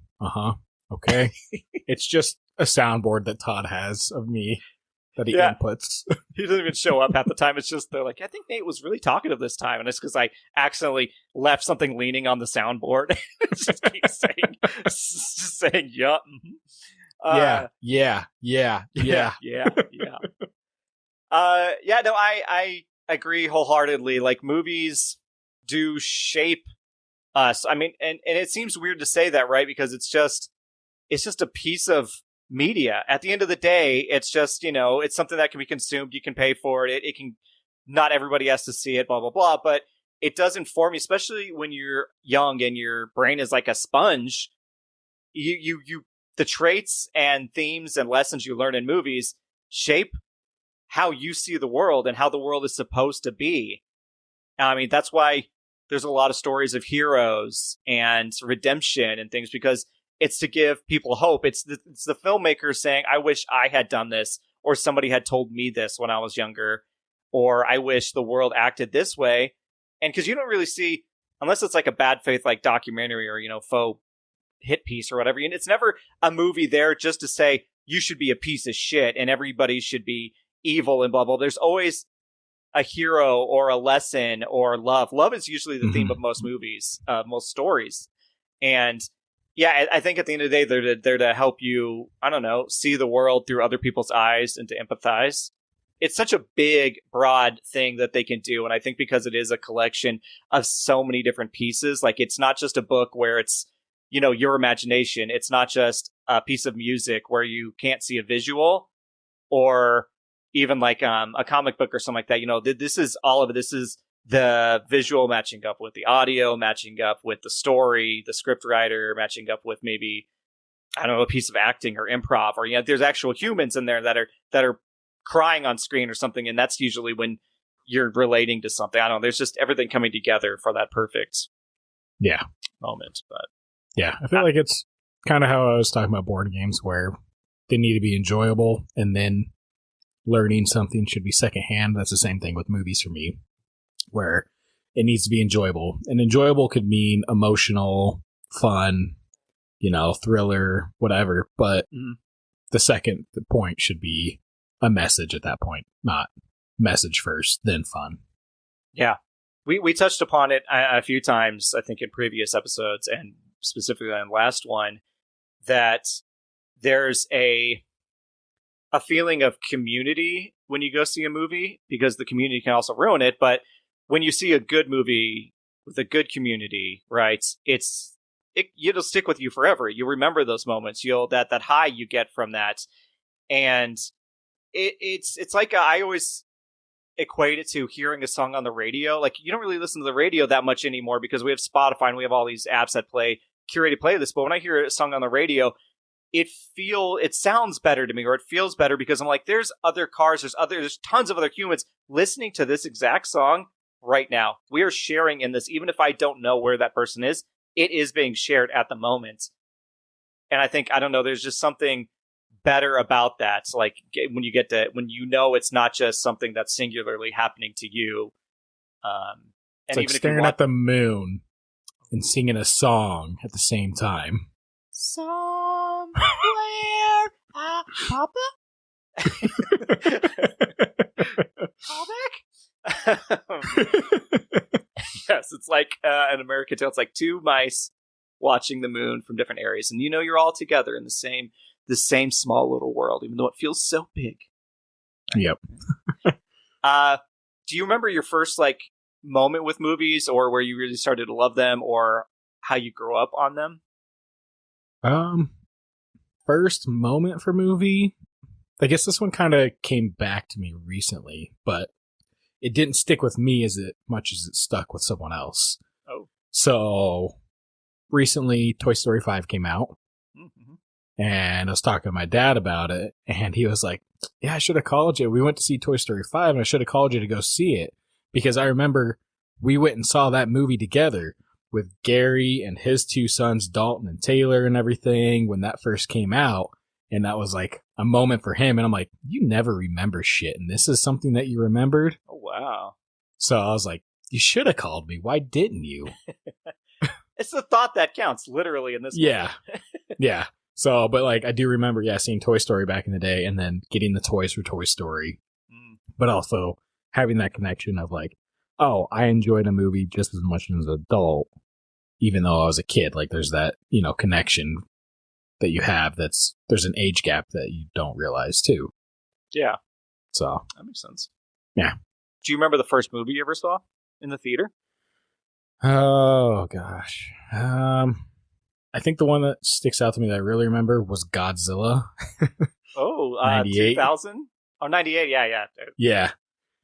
[SPEAKER 1] okay. It's just a soundboard that Todd has of me that he inputs.
[SPEAKER 2] He doesn't even show up half the time. It's just, they're like, I think Nate was really talkative this time. And it's because I accidentally left something leaning on the soundboard. It just keeps saying, yup.
[SPEAKER 1] Mm-hmm. Yeah.
[SPEAKER 2] No, I agree wholeheartedly. Like, movies do shape us. I mean, and it seems weird to say that, right? Because it's just a piece of media. At the end of the day, it's just, it's something that can be consumed. You can pay for it. It can, not everybody has to see it, blah, blah, blah. But it does inform you, especially when you're young and your brain is like a sponge. The traits and themes and lessons you learn in movies shape how you see the world and how the world is supposed to be. I mean, that's why there's a lot of stories of heroes and redemption and things, because it's to give people hope. It's the filmmaker saying, I wish I had done this, or somebody had told me this when I was younger, or I wish the world acted this way. And because you don't really see, unless it's like a bad faith like documentary or, faux hit piece or whatever, it's never a movie there just to say you should be a piece of shit and everybody should be evil and blah, blah. There's always a hero or a lesson or love. Love is usually the theme of most movies, most stories. And yeah, I think at the end of the day, they're there to help you, I don't know, see the world through other people's eyes and to empathize. It's such a big, broad thing that they can do. And I think because it is a collection of so many different pieces, like it's not just a book where it's, your imagination. It's not just a piece of music where you can't see a visual, or even like a comic book or something like that. This is all of it. This is the visual matching up with the audio, matching up with the story, the script writer, matching up with maybe, I don't know, a piece of acting or improv, or, there's actual humans in there that are crying on screen or something. And that's usually when you're relating to something. I don't know. There's just everything coming together for that perfect moment. But
[SPEAKER 1] yeah, I feel like it's kind of how I was talking about board games, where they need to be enjoyable, and then learning something should be secondhand. That's the same thing with movies for me, where it needs to be enjoyable. And enjoyable could mean emotional, fun, thriller, whatever. But the point should be a message at that point, not message first, then fun.
[SPEAKER 2] Yeah. We touched upon it a few times, I think, in previous episodes, and specifically on the last one, that there's a feeling of community when you go see a movie, because the community can also ruin it. But when you see a good movie with a good community, right, it'll stick with you forever. You remember those moments. That high you get from that. And it's like I always equate it to hearing a song on the radio. Like, you don't really listen to the radio that much anymore because we have Spotify and we have all these apps that play curated playlists. But when I hear a song on the radio, it sounds better to me, or it feels better, because I'm like, there's other cars, there's tons of other humans listening to this exact song right now. We are sharing in this, even if I don't know where that person is, it is being shared at the moment. And I think, I don't know, there's just something better about that. Like when it's not just something that's singularly happening to you.
[SPEAKER 1] It's like staring at the moon and singing a song at the same time.
[SPEAKER 2] Somewhere, Papa? Yes, it's like an American Tale. It's like two mice watching the moon from different areas, and you're all together in the same small little world, even though it feels so big.
[SPEAKER 1] Yep.
[SPEAKER 2] Do you remember your first moment with movies, or where you really started to love them, or how you grew up on them?
[SPEAKER 1] First moment for movie, I guess this one kind of came back to me recently, but it didn't stick with me as much as it stuck with someone else.
[SPEAKER 2] Oh.
[SPEAKER 1] So recently Toy Story 5 came out.
[SPEAKER 2] Mm-hmm.
[SPEAKER 1] And I was talking to my dad about it, and he was like, yeah, I should have called you. We went to see Toy Story 5, and I should have called you to go see it. Because I remember we went and saw that movie together with Gary and his two sons, Dalton and Taylor, and everything when that first came out. And that was like a moment for him. And I'm like, you never remember shit, and this is something that you remembered?
[SPEAKER 2] Oh, wow.
[SPEAKER 1] So I was like, you should have called me. Why didn't you?
[SPEAKER 2] It's the thought that counts, literally, in this
[SPEAKER 1] Yeah. Yeah. So, but I do remember, seeing Toy Story back in the day, and then getting the toys for Toy Story. But also having that connection of oh, I enjoyed a movie just as much as an adult, even though I was a kid. There's that, connection that you have there's an age gap that you don't realize too.
[SPEAKER 2] Yeah.
[SPEAKER 1] So.
[SPEAKER 2] That makes sense.
[SPEAKER 1] Yeah.
[SPEAKER 2] Do you remember the first movie you ever saw in the theater?
[SPEAKER 1] Oh, gosh. I think the one that sticks out to me that I really remember was Godzilla.
[SPEAKER 2] Oh,
[SPEAKER 1] 98.
[SPEAKER 2] 2000? Oh, 98, yeah.
[SPEAKER 1] Yeah.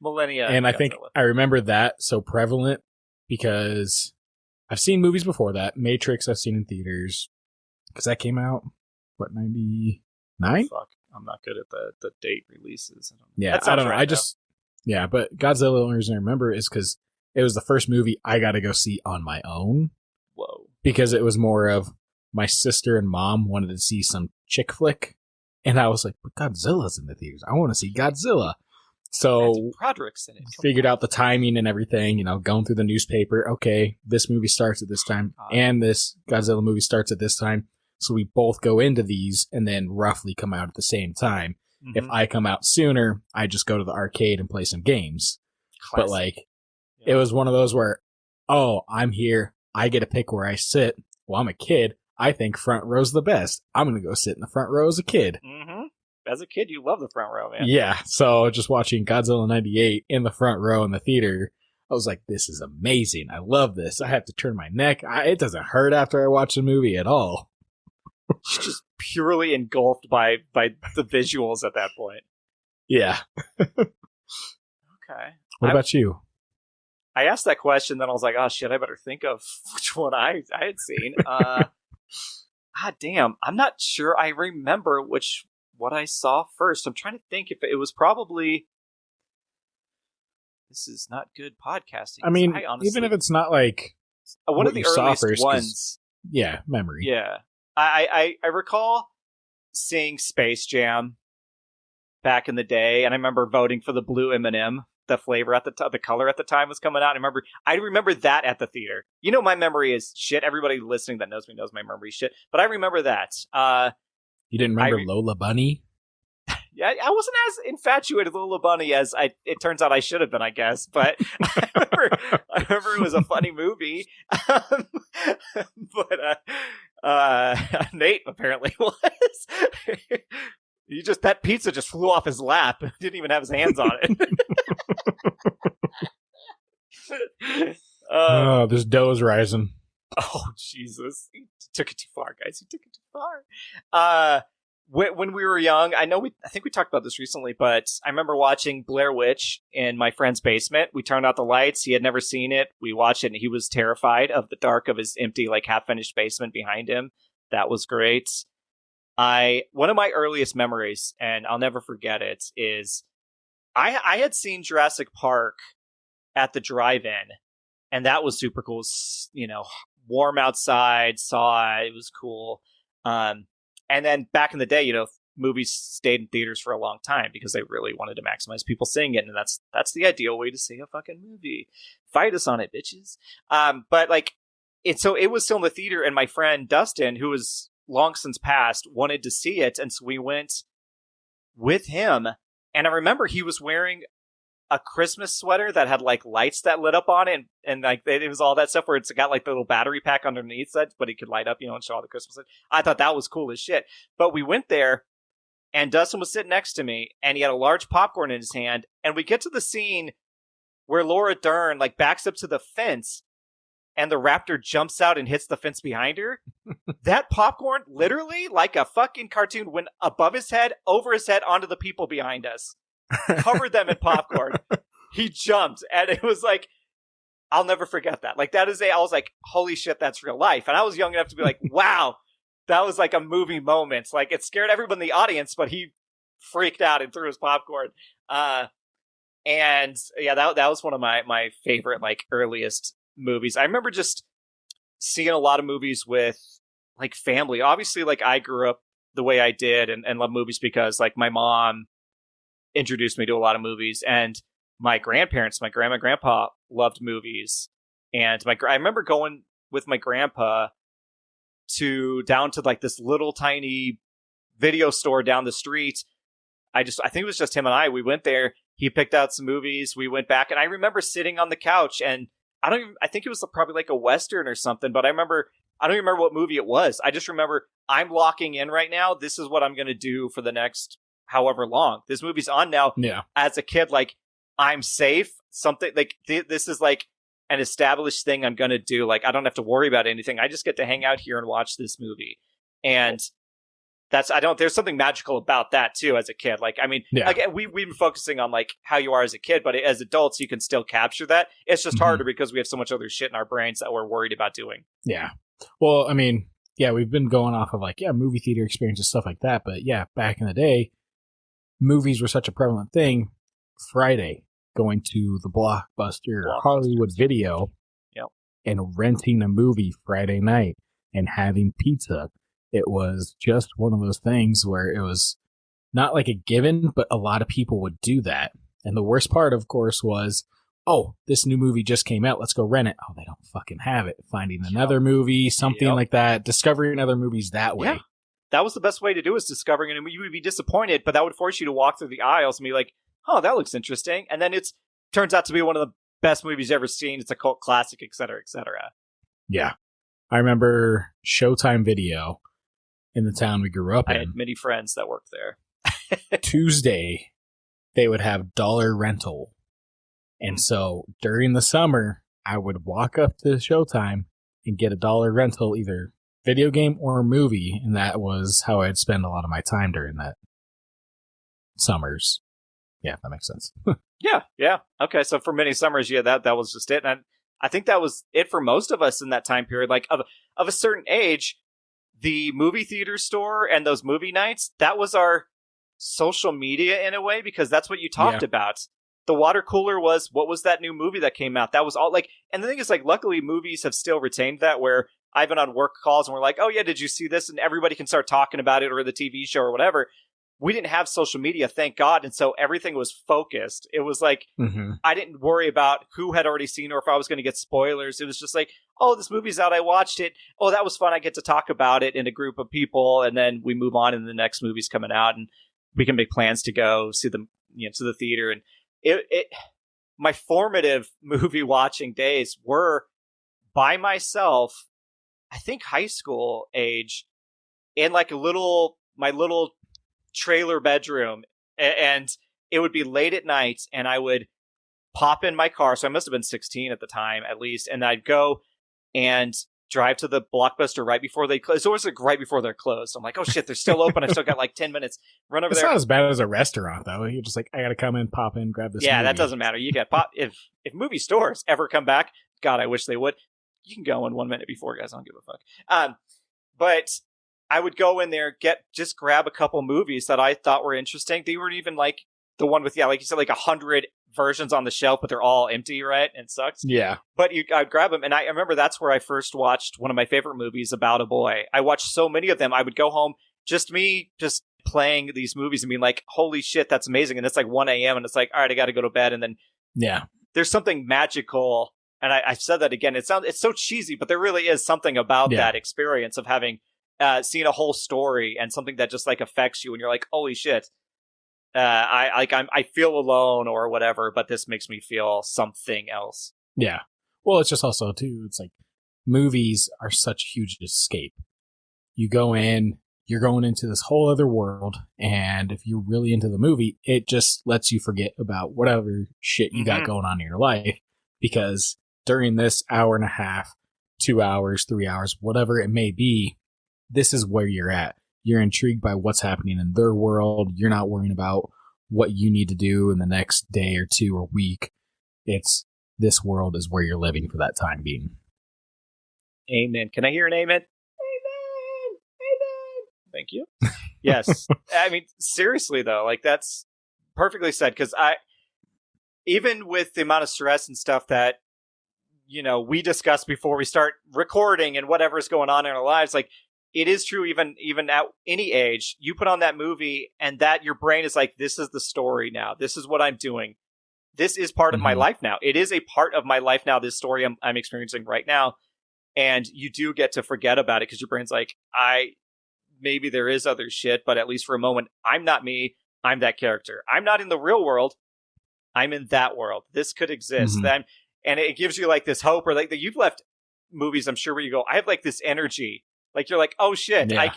[SPEAKER 2] Millennia.
[SPEAKER 1] And I
[SPEAKER 2] Godzilla.
[SPEAKER 1] think I remember that so prevalent because I've seen movies before that. Matrix I've seen in theaters. Because that came out, 99?
[SPEAKER 2] Fuck, I'm not good at the date releases.
[SPEAKER 1] I don't know. But Godzilla, the only reason I remember is because it was the first movie I got to go see on my own.
[SPEAKER 2] Whoa.
[SPEAKER 1] Because it was more of my sister and mom wanted to see some chick flick. And I was like, but Godzilla's in the theaters. I want to see Godzilla. So
[SPEAKER 2] Broderick's in it.
[SPEAKER 1] Figured out the timing and everything, going through the newspaper. Okay, this movie starts at this time and this Godzilla movie starts at this time. So we both go into these and then roughly come out at the same time. Mm-hmm. If I come out sooner, I just go to the arcade and play some games. Classic. But it was one of those where, I'm here. I get to pick where I sit. Well, I'm a kid. I think front row's the best. I'm going to go sit in the front row as a kid.
[SPEAKER 2] Mm-hmm. As a kid, you love the front row, man.
[SPEAKER 1] Yeah. So just watching Godzilla 98 in the front row in the theater, I was like, this is amazing. I love this. I have to turn my neck. It doesn't hurt after I watch the movie at all.
[SPEAKER 2] Just purely engulfed by the visuals at that point.
[SPEAKER 1] Yeah.
[SPEAKER 2] Okay.
[SPEAKER 1] What about you?
[SPEAKER 2] I asked that question, then I was like, oh shit, I better think of which one I had seen. Damn. I'm not sure I remember what I saw first. I'm trying to think if it was probably... This is not good podcasting.
[SPEAKER 1] I mean, even if it's not like
[SPEAKER 2] one of the earliest ones.
[SPEAKER 1] Yeah, memory.
[SPEAKER 2] Yeah. I recall seeing Space Jam back in the day, and I remember voting for the blue M&M. The flavor at the color at the time was coming out. I remember that at the theater. My memory is shit. Everybody listening that knows me knows my memory is shit. But I remember that.
[SPEAKER 1] You didn't remember Lola Bunny?
[SPEAKER 2] Yeah, I wasn't as infatuated with Lola Bunny as it turns out I should have been, I guess. But I remember it was a funny movie. But Nate apparently was. That pizza just flew off his lap. Didn't even have his hands on it.
[SPEAKER 1] This dough's rising.
[SPEAKER 2] Oh, Jesus. He took it too far, guys. He took it too far. When we were young, I think we talked about this recently, but I remember watching Blair Witch in my friend's basement. We turned out the lights. He had never seen it. We watched it, and he was terrified of the dark of his empty, half-finished basement behind him. That was great. One of my earliest memories, and I'll never forget it, is I had seen Jurassic Park at the drive-in, and that was super cool. Warm outside, saw it was cool. And then back in the day, movies stayed in theaters for a long time because they really wanted to maximize people seeing it, and that's the ideal way to see a fucking movie. Fight us on it, bitches. But it was still in the theater, and my friend Dustin, who was long since passed, wanted to see it, and so we went with him. And I remember he was wearing a Christmas sweater that had lights that lit up on it, and it was all that stuff where it's got the little battery pack underneath that, but it could light up, and show all the Christmas lights. I thought that was cool as shit. But we went there, and Dustin was sitting next to me, and he had a large popcorn in his hand, and we get to the scene where Laura Dern backs up to the fence, and the raptor jumps out and hits the fence behind her. That popcorn, literally, like a fucking cartoon, went above his head, over his head, onto the people behind us. Covered them in popcorn. He jumped, and it was I'll never forget that. I was like, holy shit, that's real life. And I was young enough to be like, wow, that was a movie moment. It scared everyone in the audience, but he freaked out and threw his popcorn. And yeah, that was one of my favorite, earliest movies. I remember just seeing a lot of movies with family. Obviously, I grew up the way I did and love movies because my mom introduced me to a lot of movies, and my grandparents, my grandma and grandpa, loved movies. And I remember going with my grandpa down to this little tiny video store down the street. I think it was just him and I. We went there. He picked out some movies. We went back, and I remember sitting on the couch, and I think it was probably a Western or something, but I don't even remember what movie it was. I just remember I'm locking in right now. This is what I'm going to do for the next however long. This movie's on now.
[SPEAKER 1] Yeah.
[SPEAKER 2] As a kid, I'm safe. Something this is an established thing I'm going to do. I don't have to worry about anything. I just get to hang out here and watch this movie. And there's something magical about that too as a kid. We've been focusing on how you are as a kid, but as adults, you can still capture that. It's just harder because we have so much other shit in our brains that we're worried about doing.
[SPEAKER 1] Yeah. Well, I mean, yeah, we've been going off of movie theater experiences, stuff like that. But yeah, back in the day, movies were such a prevalent thing. Friday, going to the Blockbuster Hollywood Video and renting a movie Friday night and having pizza. It was just one of those things where it was not like a given, but a lot of people would do that. And the worst part, of course, was, oh, this new movie just came out. Let's go rent it. Oh, they don't fucking have it. Finding another movie, something like that. Discovering other movies that way.
[SPEAKER 2] Yeah. That was the best way to do, is discovering it. And you would be disappointed, but that would force you to walk through the aisles and be like, oh, that looks interesting. And then it turns out to be one of the best movies you've ever seen. It's a cult classic, et cetera, et cetera.
[SPEAKER 1] Yeah. I remember Showtime Video in the town we grew up in.
[SPEAKER 2] I had many friends that worked there.
[SPEAKER 1] Tuesday, they would have dollar rental. And so during the summer, I would walk up to Showtime and get a dollar rental, either video game or movie. And that was how I'd spend a lot of my time during that summers. Yeah, that makes sense.
[SPEAKER 2] Yeah. Okay, so for many summers, that was just it. And I think that was it for most of us in that time period. Like, of a certain age, the movie theater store and those movie nights, that was our social media in a way, because that's what you talked about. The water cooler was, what was that new movie that came out? That was all, like, and the thing is, like, luckily movies have still retained that, where I've been on work calls and we're like, oh yeah, did you see this? And everybody can start talking about it, or the TV show or whatever. We didn't have social media, thank God. And so everything was focused. It was like, I didn't worry about who had already seen or if I was going to get spoilers. It was just like, oh, this movie's out. I watched it. Oh, that was fun. I get to talk about it in a group of people. And then we move on and the next movie's coming out and we can make plans to go see them, to the theater. And my formative movie watching days were by myself, I think high school age, in like my little trailer bedroom, and it would be late at night and I would pop in my car. So I must have been 16 at the time, at least. And I'd go and drive to the Blockbuster right before they close. It's always like right before they're closed. I'm like, oh shit, they're still open. I still got like 10 minutes. Run over there.
[SPEAKER 1] It's not as bad as a restaurant though. You're just like, I gotta come in, pop in, grab this movie.
[SPEAKER 2] That doesn't matter. You get pop. If movie stores ever come back, God, I wish they would. You can go in 1 minute before, guys. I don't give a fuck. But I would go in there, just grab a couple movies that I thought were interesting. They weren't even like the one with, like you said, like 100 versions on the shelf, but they're all empty, right? And sucks. Yeah. But I'd grab them. And I remember that's where I first watched one of my favorite movies, About a Boy. I watched so many of them. I would go home, just playing these movies and being like, holy shit, that's amazing. And it's like 1 a.m. and it's like, all right, I got to go to bed. And then there's something magical. And I've said that again. It's so cheesy, but there really is something about that experience of having seen a whole story and something that just like affects you, and you're like, holy shit, I feel alone or whatever, but this makes me feel something else.
[SPEAKER 1] Yeah. Well, it's just also too, it's like movies are such a huge escape. You go in, you're going into this whole other world, and if you're really into the movie, it just lets you forget about whatever shit you got going on in your life, because during this hour and a half, 2 hours, 3 hours, whatever it may be, this is where you're at. You're intrigued by what's happening in their world. You're not worrying about what you need to do in the next day or two or week. It's this world is where you're living for that time being.
[SPEAKER 2] Amen. Can I hear an amen? Amen. Amen. Thank you. Yes. I mean, seriously though, like that's perfectly said. Because even with the amount of stress and stuff that, we discuss before we start recording and whatever's going on in our lives, like, it is true, even at any age, you put on that movie and that your brain is like, this is the story now. This is what I'm doing. This is part of my life now. It is a part of my life now, this story I'm experiencing right now. And you do get to forget about it because your brain's like, maybe there is other shit, but at least for a moment, I'm not me. I'm that character. I'm not in the real world. I'm in that world. This could exist. And it gives you like this hope, or like that you've left movies, I'm sure, where you go, I have like this energy. Like you're like, oh shit, I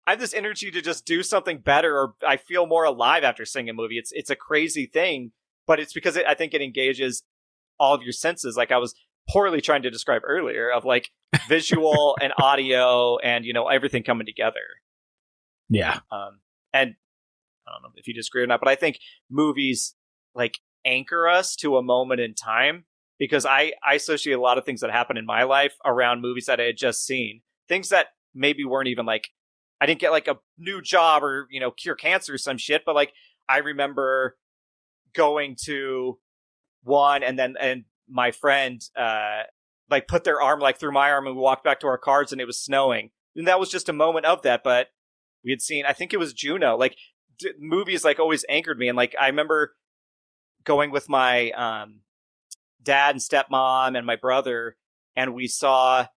[SPEAKER 2] have this energy to just do something better, or I feel more alive after seeing a movie. It's a crazy thing, but it's because I think it engages all of your senses. Like I was poorly trying to describe earlier, of like visual and audio and, everything coming together. Yeah. And I don't know if you disagree or not, but I think movies like anchor us to a moment in time, because I associate a lot of things that happen in my life around movies that I had just seen. Things that maybe weren't even like, I didn't get like a new job or, cure cancer or some shit. But like, I remember going to one, and my friend like put their arm like through my arm, and we walked back to our cars, and it was snowing. And that was just a moment of that, but we had seen, I think it was Juno. Like movies like always anchored me, and like I remember going with my dad and stepmom and my brother, and we saw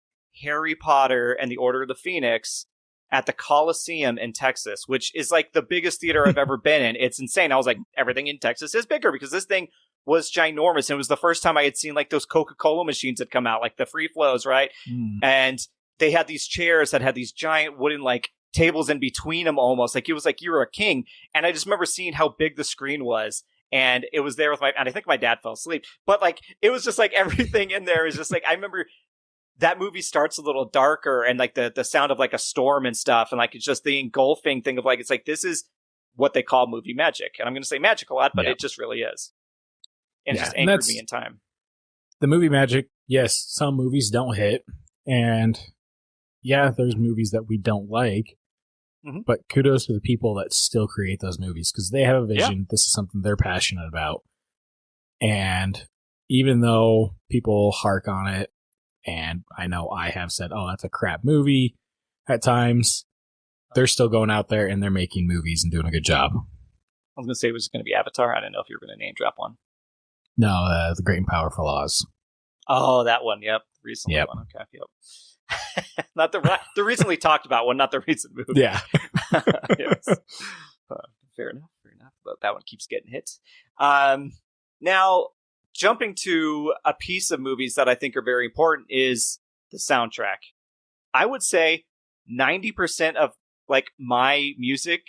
[SPEAKER 2] Harry Potter and the Order of the Phoenix at the Coliseum in Texas, which is like the biggest theater I've ever been in. It's insane. I was like, everything in Texas is bigger, because this thing was ginormous. And it was the first time I had seen like those Coca-Cola machines that come out, like the free flows, right? And they had these chairs that had these giant wooden like tables in between them almost. Like it was like you were a king. And I just remember seeing how big the screen was. And it was there with and I think my dad fell asleep. But like, it was just like everything in there is just like, I remember that movie starts a little darker, and like the sound of like a storm and stuff. And like, it's just the engulfing thing of like, it's like, this is what they call movie magic. And I'm going to say magic a lot, but it just really is. And it just anchored me in time.
[SPEAKER 1] The movie magic. Yes. Some movies don't hit, and yeah, there's movies that we don't like, but kudos to the people that still create those movies, because they have a vision. Yeah. This is something they're passionate about. And even though people hark on it, and I know I have said, oh, that's a crap movie at times, they're still going out there and they're making movies and doing a good job.
[SPEAKER 2] I was going to say it was going to be Avatar. I didn't know if you were going to name drop one.
[SPEAKER 1] No, The Great and Powerful Oz.
[SPEAKER 2] Oh, that one. Yep. Recently one. Okay. Yep. Not the recently talked about one, not the recent movie.
[SPEAKER 1] Yeah.
[SPEAKER 2] Yes. Fair enough. But that one keeps getting hits. Now, jumping to a piece of movies that I think are very important is the soundtrack. I would say 90% of like my music,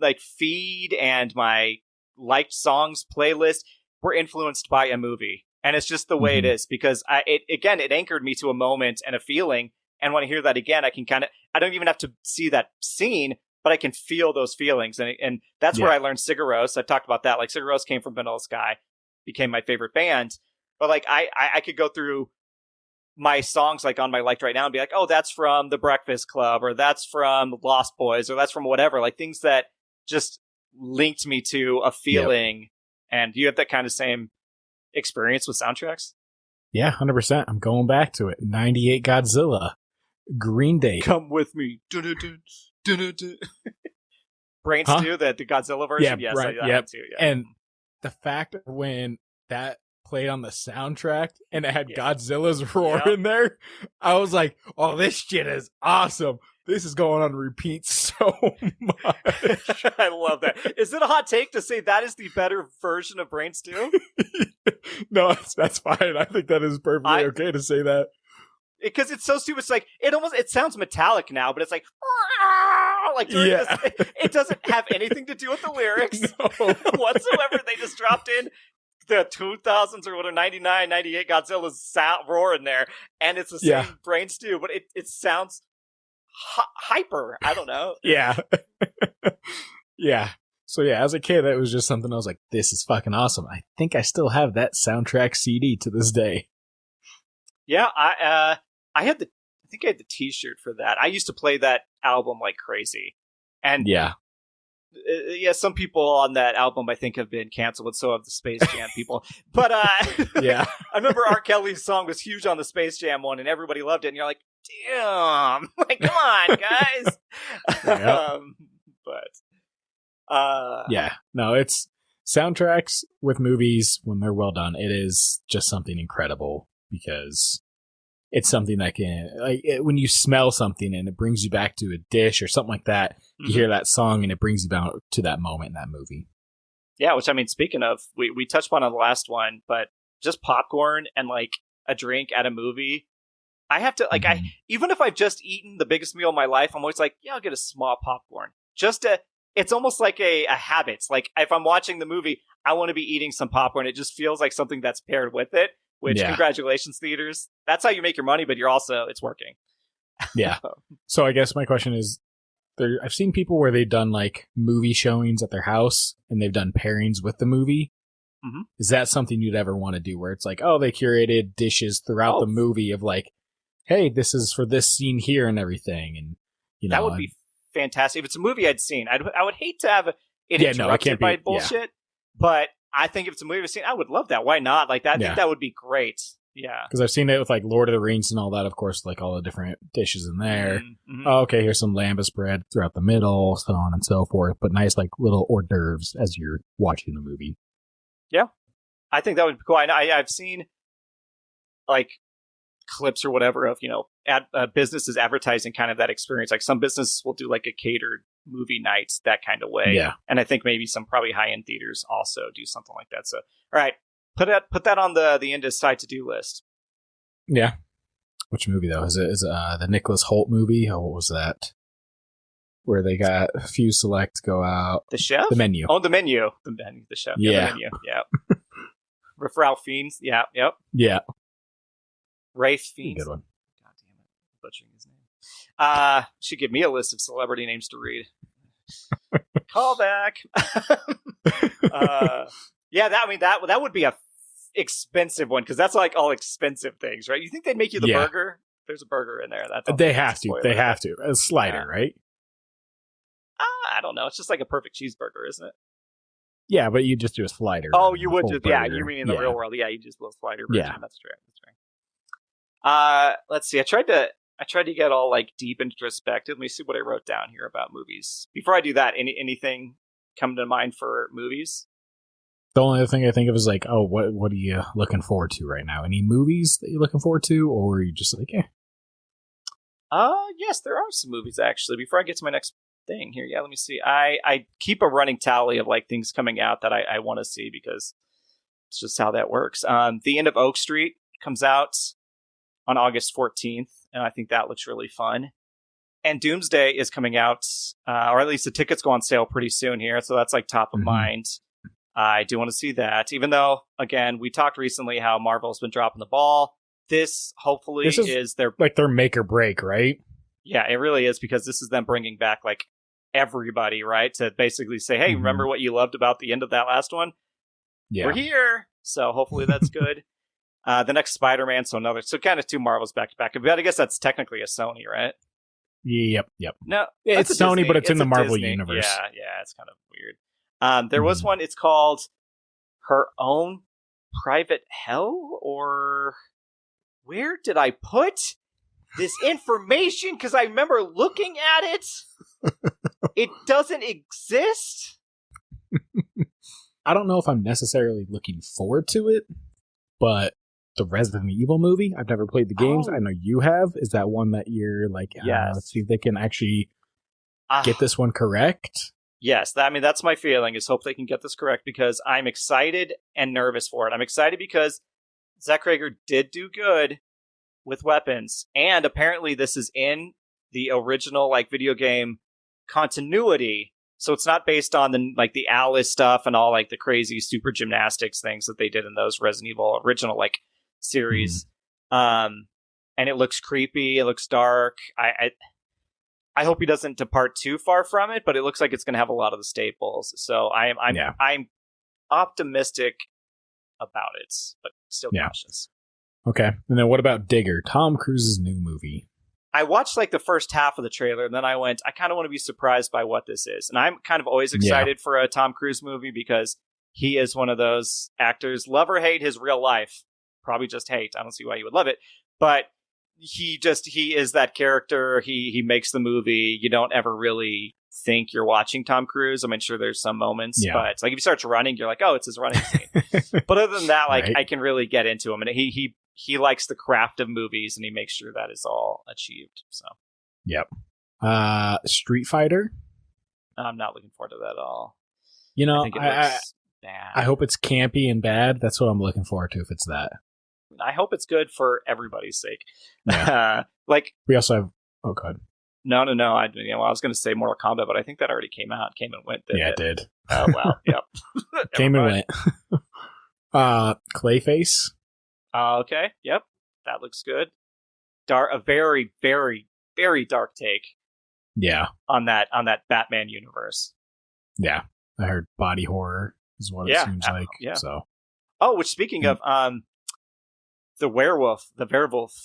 [SPEAKER 2] like feed and my liked songs playlist were influenced by a movie. And it's just the way it is, because it anchored me to a moment and a feeling. And when I hear that again, I can I don't even have to see that scene, but I can feel those feelings. And that's where I learned Sigur Rós. I've talked about that. Like Sigur Rós came from Vanilla Sky, became my favorite band. But like I could go through my songs like on my liked right now and be like, oh, that's from The Breakfast Club, or that's from Lost Boys, or that's from whatever. Like things that just linked me to a feeling. Yep. And do you have that kind of same experience with soundtracks?
[SPEAKER 1] Yeah, 100%. I'm going back to it. 98 Godzilla. Green Day.
[SPEAKER 2] Come with me. Brain Stew, the Godzilla version?
[SPEAKER 1] Yeah,
[SPEAKER 2] yes,
[SPEAKER 1] right. Yep. Too, yeah. And the fact that when that played on the soundtrack and it had Godzilla's roar in there, I was like, oh, this shit is awesome. This is going on repeat so much.
[SPEAKER 2] I love that. Is it a hot take to say that is the better version of Brain Stew?
[SPEAKER 1] No, that's fine. I think that is perfectly okay to say that.
[SPEAKER 2] Because it's so stupid. It's like, it sounds metallic now, but it's like, it doesn't have anything to do with the lyrics whatsoever. They just dropped in the 2000s or whatever, 99, 98 Godzilla's sound roar in there, and it's the same Brain Stew, but it sounds hyper. I don't know.
[SPEAKER 1] Yeah. Yeah. So yeah, as a kid, it was just something I was like, this is fucking awesome. I think I still have that soundtrack CD to this day.
[SPEAKER 2] Yeah, I had I think I had the t-shirt for that. I used to play that album like crazy. And some people on that album I think have been canceled, but so have the Space Jam people. But I remember R. Kelly's song was huge on the Space Jam one, and everybody loved it. And you're like, damn, like come on, guys.
[SPEAKER 1] It's soundtracks with movies when they're well done. It is just something incredible, because it's something that can, like, when you smell something and it brings you back to a dish or something like that, you hear that song and it brings you back to that moment in that movie.
[SPEAKER 2] Yeah, which, I mean, speaking of, we touched upon on the last one, but just popcorn and like a drink at a movie, I have to, like, even if I've just eaten the biggest meal of my life, I'm always like, yeah, I'll get a small popcorn. It's almost like a habit. It's like, if I'm watching the movie, I want to be eating some popcorn. It just feels like something that's paired with it. Which, congratulations, theaters. That's how you make your money, but it's working.
[SPEAKER 1] Yeah. So I guess my question is, I've seen people where they've done like movie showings at their house and they've done pairings with the movie. Mm-hmm. Is that something you'd ever want to do, where it's like, oh, they curated dishes throughout the movie of like, hey, this is for this scene here and everything. And,
[SPEAKER 2] that would be fantastic. If it's a movie I'd seen, I would hate to have it interrupted by bullshit, but I think if it's a movie I've seen, I would love that. Why not? Like that, I think that would be great. Yeah.
[SPEAKER 1] Because I've seen it with like Lord of the Rings and all that, of course, like all the different dishes in there.
[SPEAKER 2] Mm-hmm.
[SPEAKER 1] Oh, okay, here's some lambus bread throughout the middle, so on and so forth. But nice like little hors d'oeuvres as you're watching the movie.
[SPEAKER 2] Yeah. I think that would be cool. I've seen like clips or whatever of, businesses advertising kind of that experience. Like some businesses will do like a catered movie nights, that kind of way.
[SPEAKER 1] Yeah.
[SPEAKER 2] And I think maybe some probably high-end theaters also do something like that. So, all right. Put that on the end of side to-do list.
[SPEAKER 1] Yeah. Which movie, though? Is it the Nicholas Hoult movie? Oh, what was that? Where they got a few select go out.
[SPEAKER 2] The Chef?
[SPEAKER 1] The Menu.
[SPEAKER 2] Oh, The Menu. The Chef.
[SPEAKER 1] Yeah.
[SPEAKER 2] The Menu. Yeah. With Ralph Fiennes. Yeah. Yep.
[SPEAKER 1] Yeah.
[SPEAKER 2] Rafe Fiennes.
[SPEAKER 1] Good one.
[SPEAKER 2] God damn it. Butchering his name. Should give me a list of celebrity names to read. Call back. Yeah, that would be a expensive one, because that's like all expensive things, right? You think they'd make you the burger? There's a burger in there.
[SPEAKER 1] They have to. They have to. A slider, right?
[SPEAKER 2] I don't know. It's just like a perfect cheeseburger, isn't it?
[SPEAKER 1] Yeah, but you just do a slider.
[SPEAKER 2] Oh, you would just,
[SPEAKER 1] burger.
[SPEAKER 2] you mean in the real world. Yeah, you just do a slider version.
[SPEAKER 1] Yeah.
[SPEAKER 2] That's right. Let's see. I tried to get all like deep introspective. Let me see what I wrote down here about movies. Before I do that, anything come to mind for movies?
[SPEAKER 1] The only other thing I think of is like, oh, what are you looking forward to right now? Any movies that you're looking forward to, or are you just like, eh?
[SPEAKER 2] Yes, there are some movies actually. Before I get to my next thing here, let me see. I keep a running tally of like things coming out that I want to see, because it's just how that works. The End of Oak Street comes out on August 14th, and I think that looks really fun. And Doomsday is coming out, or at least the tickets go on sale pretty soon here, so that's like top of mind. I do want to see that, even though, again, we talked recently how Marvel's been dropping the ball. This, hopefully, is their
[SPEAKER 1] make or break, right?
[SPEAKER 2] Yeah, it really is, because this is them bringing back, like, everybody, right? To basically say, hey, remember what you loved about the end of that last one?
[SPEAKER 1] Yeah.
[SPEAKER 2] We're here! So hopefully that's good. The next Spider-Man, so kind of two Marvels back-to-back. But I guess that's technically a Sony, right?
[SPEAKER 1] Yep.
[SPEAKER 2] No,
[SPEAKER 1] it's Sony,
[SPEAKER 2] Disney.
[SPEAKER 1] but it's in the Marvel
[SPEAKER 2] Disney
[SPEAKER 1] universe.
[SPEAKER 2] Yeah, it's kind of weird. There was one, it's called Her Own Private Hell, or where did I put this information? Because I remember looking at it. It doesn't exist.
[SPEAKER 1] I don't know if I'm necessarily looking forward to it, but the Resident Evil movie, I've never played the games. I know you have. Is that one that you're like, let's see if they can actually get this one correct?
[SPEAKER 2] Yes, that's my feeling, is hope they can get this correct, because I'm excited and nervous for it. I'm excited because Zach Rager did do good with weapons, and apparently this is in the original like video game continuity, so it's not based on the Alice stuff and all like the crazy super gymnastics things that they did in those Resident Evil original like series. And it looks creepy, it looks dark. I hope he doesn't depart too far from it, but it looks like it's going to have a lot of the staples. So I'm optimistic about it, but still cautious.
[SPEAKER 1] Okay. And then what about Digger, Tom Cruise's new movie?
[SPEAKER 2] I watched like the first half of the trailer, and then I went, I kind of want to be surprised by what this is. And I'm kind of always excited for a Tom Cruise movie, because he is one of those actors, love or hate his real life. Probably just hate. I don't see why you would love it. But he is that character. He makes the movie. You don't ever really think you're watching Tom Cruise. I mean, sure, there's some moments, but it's like if he starts running, you're like, oh, it's his running scene. But other than that, like I can really get into him, and he likes the craft of movies, and he makes sure that is all achieved. So,
[SPEAKER 1] yep. Street Fighter.
[SPEAKER 2] I'm not looking forward to that at all.
[SPEAKER 1] You know,
[SPEAKER 2] I think it looks bad.
[SPEAKER 1] I hope it's campy and bad. That's what I'm looking forward to if it's that.
[SPEAKER 2] I hope it's good for everybody's sake.
[SPEAKER 1] Yeah.
[SPEAKER 2] Like
[SPEAKER 1] we also have. Oh God.
[SPEAKER 2] No. I was going to say Mortal Kombat, but I think that already came out. Came and went.
[SPEAKER 1] It did.
[SPEAKER 2] Oh wow. Yep.
[SPEAKER 1] Came and went. Clayface.
[SPEAKER 2] Okay. Yep. That looks good. A very, very, very dark take.
[SPEAKER 1] Yeah.
[SPEAKER 2] On that Batman universe.
[SPEAKER 1] Yeah. I heard body horror is what it seems like. Yeah. So.
[SPEAKER 2] Oh, which speaking of, the werewolf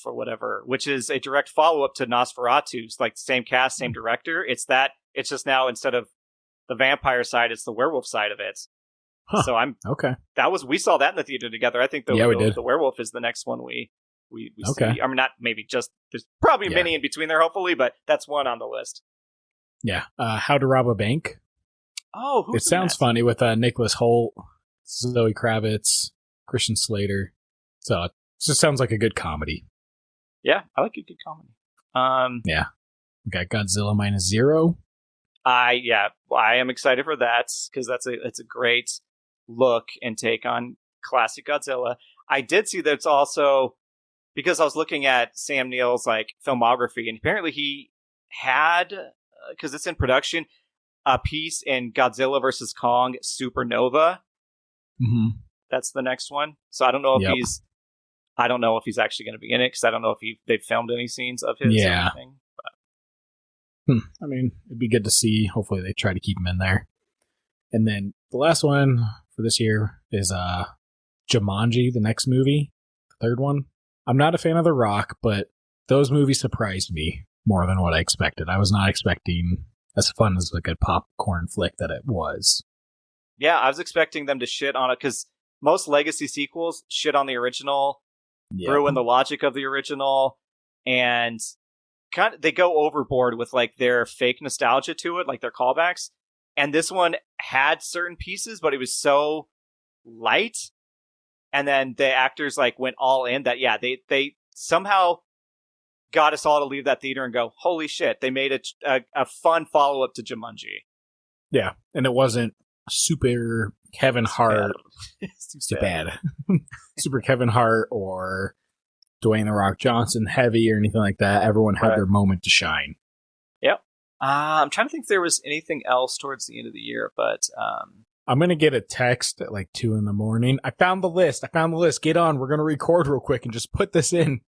[SPEAKER 2] or whatever, which is a direct follow-up to Nosferatu's, like same cast, same director. It's just now instead of the vampire side, it's the werewolf side of it.
[SPEAKER 1] Huh.
[SPEAKER 2] So
[SPEAKER 1] okay.
[SPEAKER 2] We saw that in the theater together. I think
[SPEAKER 1] we did.
[SPEAKER 2] The werewolf is the next one we
[SPEAKER 1] okay.
[SPEAKER 2] see. I mean, not maybe just, there's probably many in between there, hopefully, but that's one on the list.
[SPEAKER 1] Yeah. How to Rob a Bank.
[SPEAKER 2] Oh, who's
[SPEAKER 1] It sounds funny with Nicholas Hoult, Zoe Kravitz, Christian Slater. So it just sounds like a good comedy.
[SPEAKER 2] Yeah, I like a good comedy.
[SPEAKER 1] Yeah. We got Godzilla Minus Zero.
[SPEAKER 2] I am excited for that because it's a great look and take on classic Godzilla. I did see that it's also, because I was looking at Sam Neill's like filmography, and apparently he had, because it's in production, a piece in Godzilla vs. Kong Supernova.
[SPEAKER 1] Mm-hmm.
[SPEAKER 2] That's the next one. So I don't know if he's actually going to be in it, because I don't know if they've filmed any scenes of his or anything. But.
[SPEAKER 1] I mean, it'd be good to see. Hopefully they try to keep him in there. And then the last one for this year is Jumanji, the next movie, the third one. I'm not a fan of The Rock, but those movies surprised me more than what I expected. I was not expecting as fun as a good popcorn flick that it was.
[SPEAKER 2] Yeah, I was expecting them to shit on it, because most legacy sequels shit on the original, ruin the logic of the original, and they go overboard with like their fake nostalgia to it, like their callbacks. And this one had certain pieces, but it was so light. And then the actors like went all in that, they somehow got us all to leave that theater and go, holy shit, they made a fun follow-up to Jumanji.
[SPEAKER 1] Yeah, and it wasn't super Kevin Hart.
[SPEAKER 2] Too bad.
[SPEAKER 1] Super Kevin Hart or Dwayne The Rock Johnson heavy or anything like that. Everyone had their moment to shine.
[SPEAKER 2] Yep. I'm trying to think if there was anything else towards the end of the year, but...
[SPEAKER 1] I'm going to get a text at like 2 a.m. I found the list. Get on. We're going to record real quick and just put this in.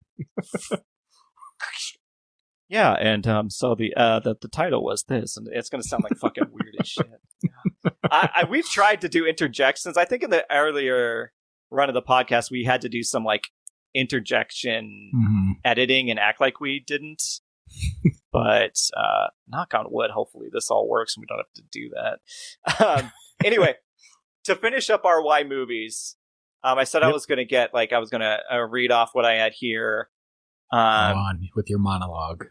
[SPEAKER 2] Yeah, and so the title was this, and it's going to sound like fucking weird as shit. Yeah. We've tried to do interjections. I think in the earlier run of the podcast, we had to do some like interjection editing and act like we didn't. But knock on wood, hopefully this all works and we don't have to do that. Anyway, to finish up our Y movies, I said I was going to read off what I had here.
[SPEAKER 1] Go on with your monologue.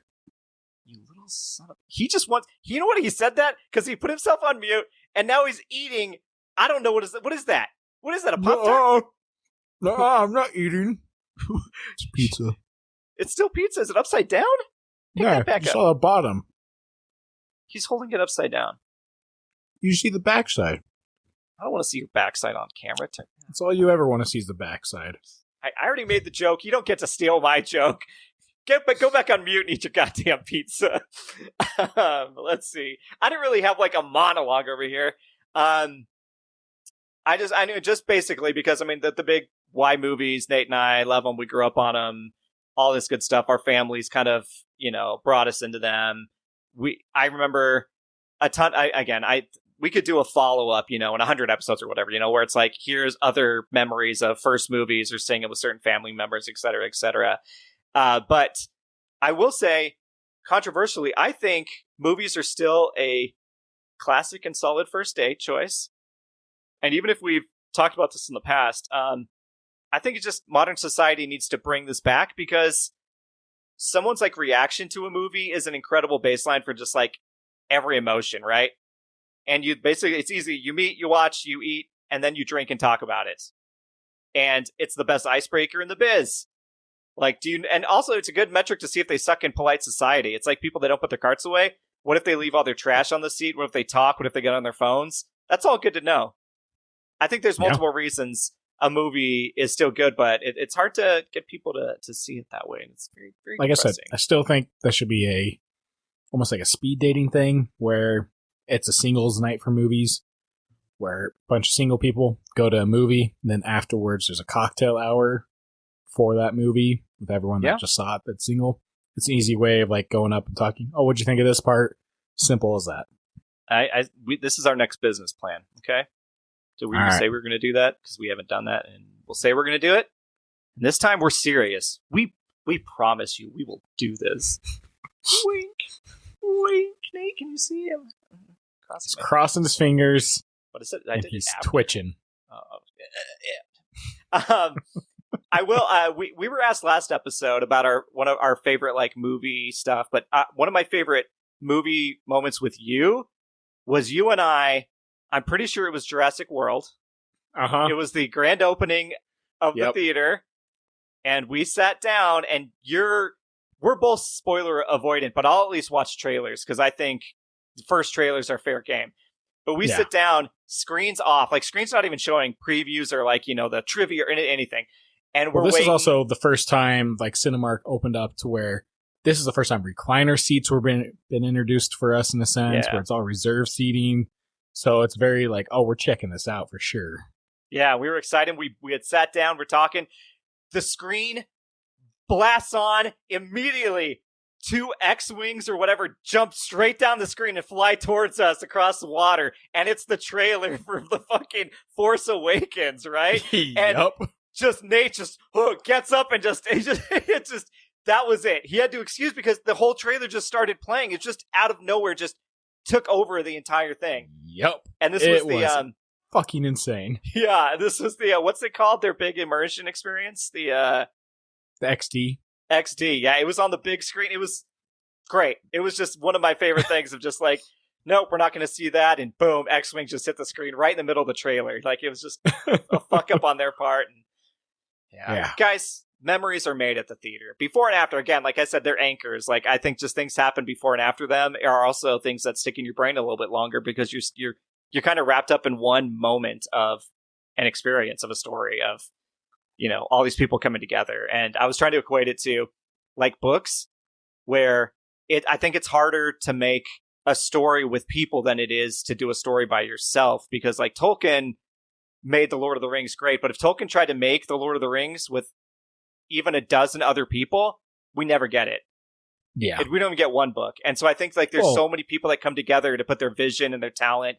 [SPEAKER 2] You little son of... He just wants... You know what he said that? Because he put himself on mute, and now he's eating... I don't know, what is that? What is that? What is that, a Pop-Tart?
[SPEAKER 1] No, I'm not eating. It's pizza.
[SPEAKER 2] It's still pizza. Is it upside down? Pick that back up.
[SPEAKER 1] Saw the bottom.
[SPEAKER 2] He's holding it upside down.
[SPEAKER 1] You see the backside.
[SPEAKER 2] I don't want to see your backside on camera.
[SPEAKER 1] That's all you ever want to see is the backside.
[SPEAKER 2] I already made the joke. You don't get to steal my joke. Go back on mute and eat your goddamn pizza. Let's see. I didn't really have like a monologue over here. I knew just basically because, I mean, the big Y movies, Nate and I love them. We grew up on them. All this good stuff. Our families kind of, brought us into them. I remember a ton. We could do a follow-up, in 100 episodes or whatever, where it's like, here's other memories of first movies or seeing it with certain family members, et cetera, et cetera. But I will say, controversially, I think movies are still a classic and solid first date choice. And even if we've talked about this in the past, I think it's just modern society needs to bring this back, because someone's like reaction to a movie is an incredible baseline for just like every emotion, right? And you basically, it's easy. You meet, you watch, you eat, and then you drink and talk about it. And it's the best icebreaker in the biz. Like, and also it's a good metric to see if they suck in polite society. It's like people that don't put their carts away. What if they leave all their trash on the seat? What if they talk? What if they get on their phones? That's all good to know. I think there's multiple reasons a movie is still good, but it's hard to get people to see it that way. And it's very, very
[SPEAKER 1] like
[SPEAKER 2] depressing.
[SPEAKER 1] I said, I still think that should be almost like a speed dating thing where it's a singles night for movies, where a bunch of single people go to a movie, and then afterwards there's a cocktail hour for that movie with everyone that just saw it that's single. It's an easy way of like going up and talking. Oh, what'd you think of this part? Simple as that.
[SPEAKER 2] This is our next business plan. Okay. So we're going to say we're going to do that because we haven't done that, and we'll say we're going to do it. And this time we're serious. We promise you we will do this. Wink. Wink. Nate, can you see him?
[SPEAKER 1] He's crossing his fingers.
[SPEAKER 2] but I said I did
[SPEAKER 1] he's
[SPEAKER 2] it after.
[SPEAKER 1] twitching.
[SPEAKER 2] I will. We were asked last episode about one of our favorite like movie stuff, but one of my favorite movie moments with you was you and I. I'm pretty sure it was Jurassic World. It was the grand opening of the theater, and we sat down. And we're both spoiler avoidant, but I'll at least watch trailers because I think the first trailers are fair game. But we sit down, screens off, like screens not even showing previews or like the trivia or anything. And this is
[SPEAKER 1] also the first time like Cinemark opened up to where this is the first time recliner seats were been introduced for us in a sense, where it's all reserved seating. So it's very like, oh, we're checking this out for sure.
[SPEAKER 2] Yeah, we were excited. We had sat down, we're talking. The screen blasts on immediately. 2 X-Wings or whatever jump straight down the screen and fly towards us across the water. And it's the trailer for the fucking Force Awakens, right? And just Nate gets up and that was it. He had to excuse because the whole trailer just started playing. It just out of nowhere just took over the entire thing.
[SPEAKER 1] Yep.
[SPEAKER 2] And this was
[SPEAKER 1] fucking insane.
[SPEAKER 2] Yeah, this was the what's it called? Their big immersion experience? The
[SPEAKER 1] XD.
[SPEAKER 2] XD. Yeah, it was on the big screen. It was great. It was just one of my favorite things of just like, nope, we're not going to see that. And boom, X-Wing just hit the screen right in the middle of the trailer. Like it was just a fuck up on their part. And guys, memories are made at the theater. Before and after, again, like I said, they're anchors. Like I think just things happen before and after them are also things that stick in your brain a little bit longer because you're kind of wrapped up in one moment of an experience of a story of, all these people coming together. And I was trying to equate it to like books where I think it's harder to make a story with people than it is to do a story by yourself because like Tolkien made the Lord of the Rings great. But if Tolkien tried to make the Lord of the Rings with even a dozen other people, we never get it.
[SPEAKER 1] Yeah.
[SPEAKER 2] We don't even get one book. And so I think like there's so many people that come together to put their vision and their talent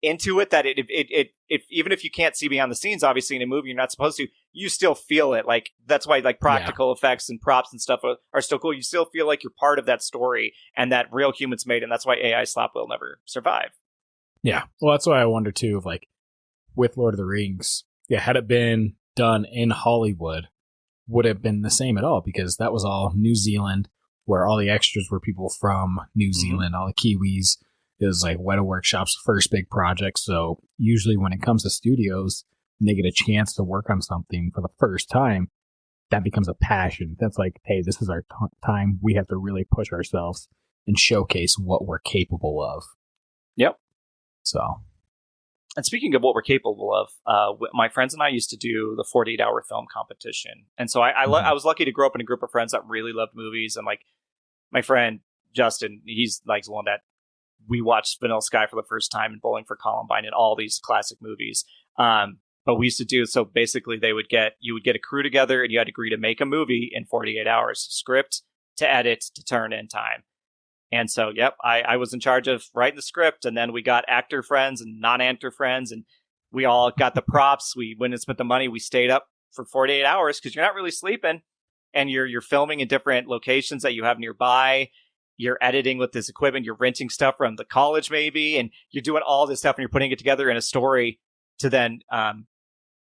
[SPEAKER 2] into it that it even if you can't see behind the scenes, obviously in a movie, you're not supposed to, you still feel it. Like that's why like practical effects and props and stuff are still cool. You still feel like you're part of that story and that real humans made. And that's why AI slop will never survive.
[SPEAKER 1] Yeah. Well, that's why I wonder too, of like with Lord of the Rings, had it been done in Hollywood, would have been the same at all because that was all New Zealand where all the extras were people from New Zealand, all the Kiwis. It was like Weta Workshop's first big project. So usually when it comes to studios and they get a chance to work on something for the first time, that becomes a passion. That's like, hey, this is our time. We have to really push ourselves and showcase what we're capable of.
[SPEAKER 2] Yep.
[SPEAKER 1] So.
[SPEAKER 2] And speaking of what we're capable of, my friends and I used to do the 48-hour film competition. And so I was lucky to grow up in a group of friends that really loved movies. And like my friend Justin, he's like the one that we watched Vanilla Sky for the first time and Bowling for Columbine and all these classic movies. But we used to do, so basically you would get a crew together and you had to agree to make a movie in 48 hours, script to edit to turn in time. And so, I was in charge of writing the script, and then we got actor friends and non-actor friends, and we all got the props. We went and spent the money. We stayed up for 48 hours because you're not really sleeping, and you're filming in different locations that you have nearby. You're editing with this equipment. You're renting stuff from the college maybe, and you're doing all this stuff, and you're putting it together in a story to then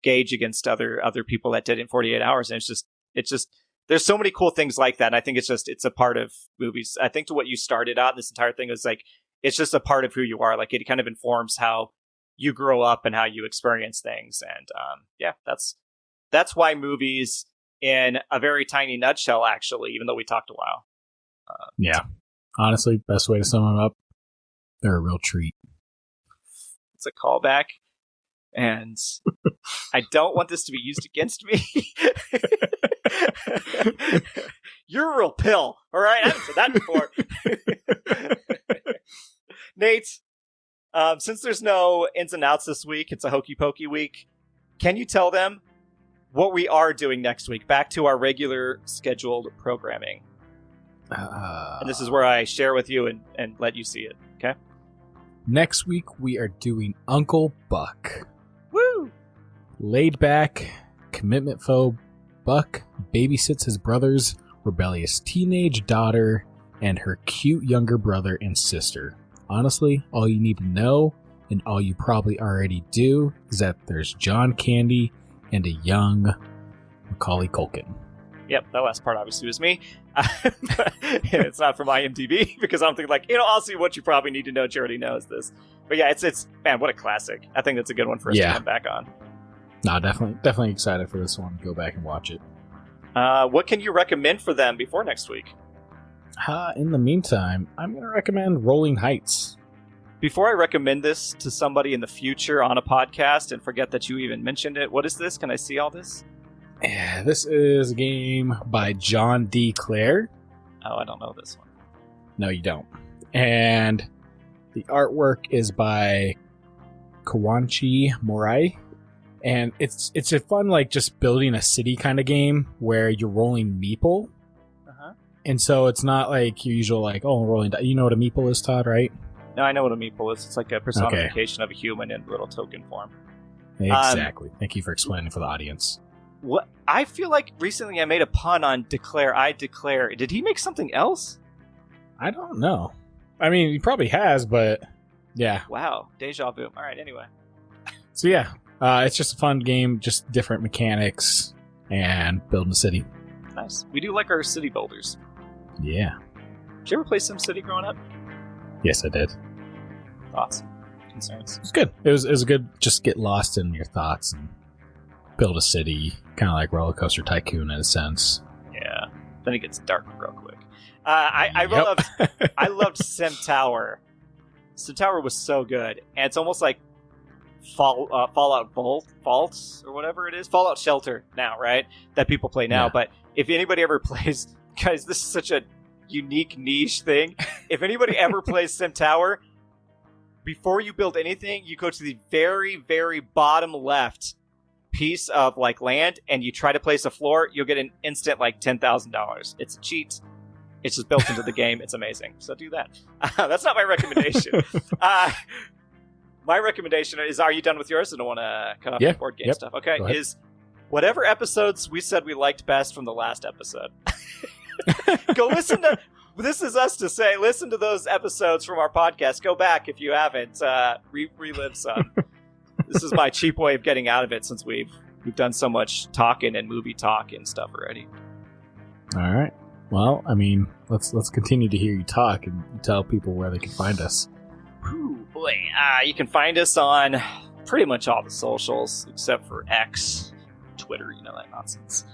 [SPEAKER 2] gauge against other people that did it in 48 hours. And it's just. There's so many cool things like that. And I think it's a part of movies. I think to what you started out, this entire thing is like, it's just a part of who you are. Like it kind of informs how you grow up and how you experience things. And that's why movies in a very tiny nutshell, actually, even though we talked a while.
[SPEAKER 1] Honestly, best way to sum them up. They're a real treat.
[SPEAKER 2] It's a callback. And I don't want this to be used against me. You're a real pill. All right. I haven't said that before. Nate, since there's no ins and outs this week, it's a hokey pokey week. Can you tell them what we are doing next week? Back to our regular scheduled programming. And this is where I share with you and let you see it. Okay.
[SPEAKER 1] Next week, we are doing Uncle Buck.
[SPEAKER 2] Woo!
[SPEAKER 1] Laid back, commitment phobe Buck babysits his brother's rebellious teenage daughter and her cute younger brother and sister. Honestly, all you need to know and all you probably already do is that there's John Candy and a young Macaulay Culkin.
[SPEAKER 2] Yep, that last part obviously was me. It's not from IMDb because I'm thinking I'll see what you probably need to know. Charity knows this. But yeah, it's man, what a classic. I think that's a good one for us to come back on.
[SPEAKER 1] No, definitely excited for this one. Go back and watch it.
[SPEAKER 2] What can you recommend for them before next week?
[SPEAKER 1] In the meantime, I'm going to recommend Rolling Heights.
[SPEAKER 2] Before I recommend this to somebody in the future on a podcast and forget that you even mentioned it, what is this? Can I see all this?
[SPEAKER 1] Yeah, this is a game by John D. Clare.
[SPEAKER 2] Oh, I don't know this one.
[SPEAKER 1] No, you don't. And the artwork is by Kawanchi Morai. And it's a fun, just building a city kind of game where you're rolling meeple. Uh-huh. And so it's not like your usual, rolling. You know what a meeple is, Todd, right?
[SPEAKER 2] No, I know what a meeple is. It's like a personification of a human in little token form.
[SPEAKER 1] Exactly. Thank you for explaining for the audience.
[SPEAKER 2] What I feel like recently I made a pun on declare. I declare. Did he make something else?
[SPEAKER 1] I don't know. I mean, he probably has, but yeah.
[SPEAKER 2] Wow. Deja vu. All right, anyway.
[SPEAKER 1] So yeah, it's just a fun game, just different mechanics and building a city.
[SPEAKER 2] Nice. We do like our city builders.
[SPEAKER 1] Yeah.
[SPEAKER 2] Did you ever play SimCity growing up?
[SPEAKER 1] Yes, I did.
[SPEAKER 2] Thoughts? Concerns?
[SPEAKER 1] It was good. It was a good, just get lost in your thoughts and build a city, kind of like Roller Coaster Tycoon in a sense.
[SPEAKER 2] Yeah. Then it gets dark real quick. I loved Sim Tower. Sim Tower was so good, and it's almost like Fallout Vault or whatever it is, Fallout Shelter now, right? That people play now. Yeah. But if anybody ever plays, guys, this is such a unique niche thing. If anybody ever plays Sim Tower, before you build anything, you go to the very, very bottom left piece of land, and you try to place a floor. You'll get an instant $10,000. It's a cheat. It's just built into the game. It's amazing. So do that. That's not my recommendation. My recommendation is, are you done with yours? I don't want to cut off the board game stuff. Okay, is whatever episodes we said we liked best from the last episode. Go listen to, this is us to say, listen to those episodes from our podcast. Go back if you haven't. Relive some. This is my cheap way of getting out of it since we've done so much talking and movie talk and stuff already.
[SPEAKER 1] All right. Well, I mean, let's continue to hear you talk and tell people where they can find us.
[SPEAKER 2] Whew, boy, you can find us on pretty much all the socials except for X, Twitter, that nonsense.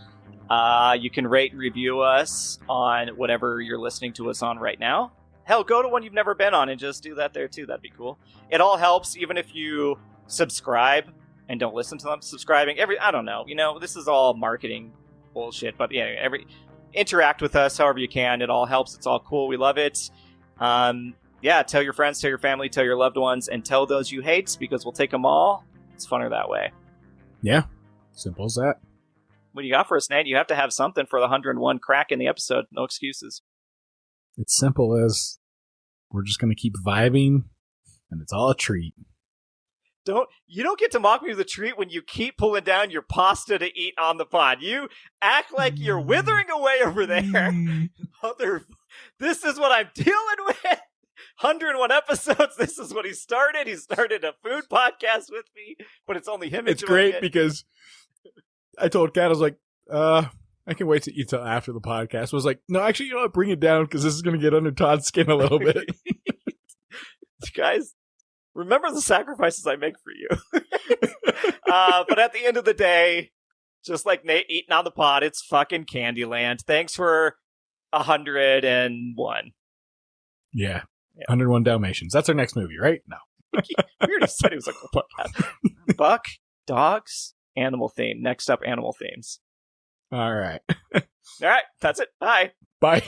[SPEAKER 2] You can rate and review us on whatever you're listening to us on right now. Hell, go to one you've never been on and just do that there too. That'd be cool. It all helps, even if you subscribe and don't listen to them. Subscribing, I don't know. This is all marketing bullshit, but yeah, interact with us however you can. It all helps. It's all cool. We love it. Tell your friends, tell your family, tell your loved ones, and tell those you hate, because we'll take them all. It's funner that way.
[SPEAKER 1] Yeah. Simple as that.
[SPEAKER 2] What do you got for us, Nate? You have to have something for the 101 crack in the episode. No excuses.
[SPEAKER 1] It's simple as we're just going to keep vibing, and it's all a treat.
[SPEAKER 2] You don't get to mock me with a treat when you keep pulling down your pasta to eat on the pod. You act like you're withering away over there. This is what I'm dealing with. 101 episodes. This is what he started. He started a food podcast with me, but it's only him.
[SPEAKER 1] It's great because I told Kat, I was like, I can wait to eat till after the podcast. I was like, no, actually, bring it down because this is going to get under Todd's skin a little bit.
[SPEAKER 2] Guys, remember the sacrifices I make for you. But at the end of the day, just like Nate eating on the pod, it's fucking Candyland. Thanks for 101.
[SPEAKER 1] Yeah. 101 Dalmatians. That's our next movie, right? No.
[SPEAKER 2] We already said it was a cool podcast. Buck, dogs, animal theme. Next up, animal themes.
[SPEAKER 1] All right.
[SPEAKER 2] All right. That's it. Bye.
[SPEAKER 1] Bye.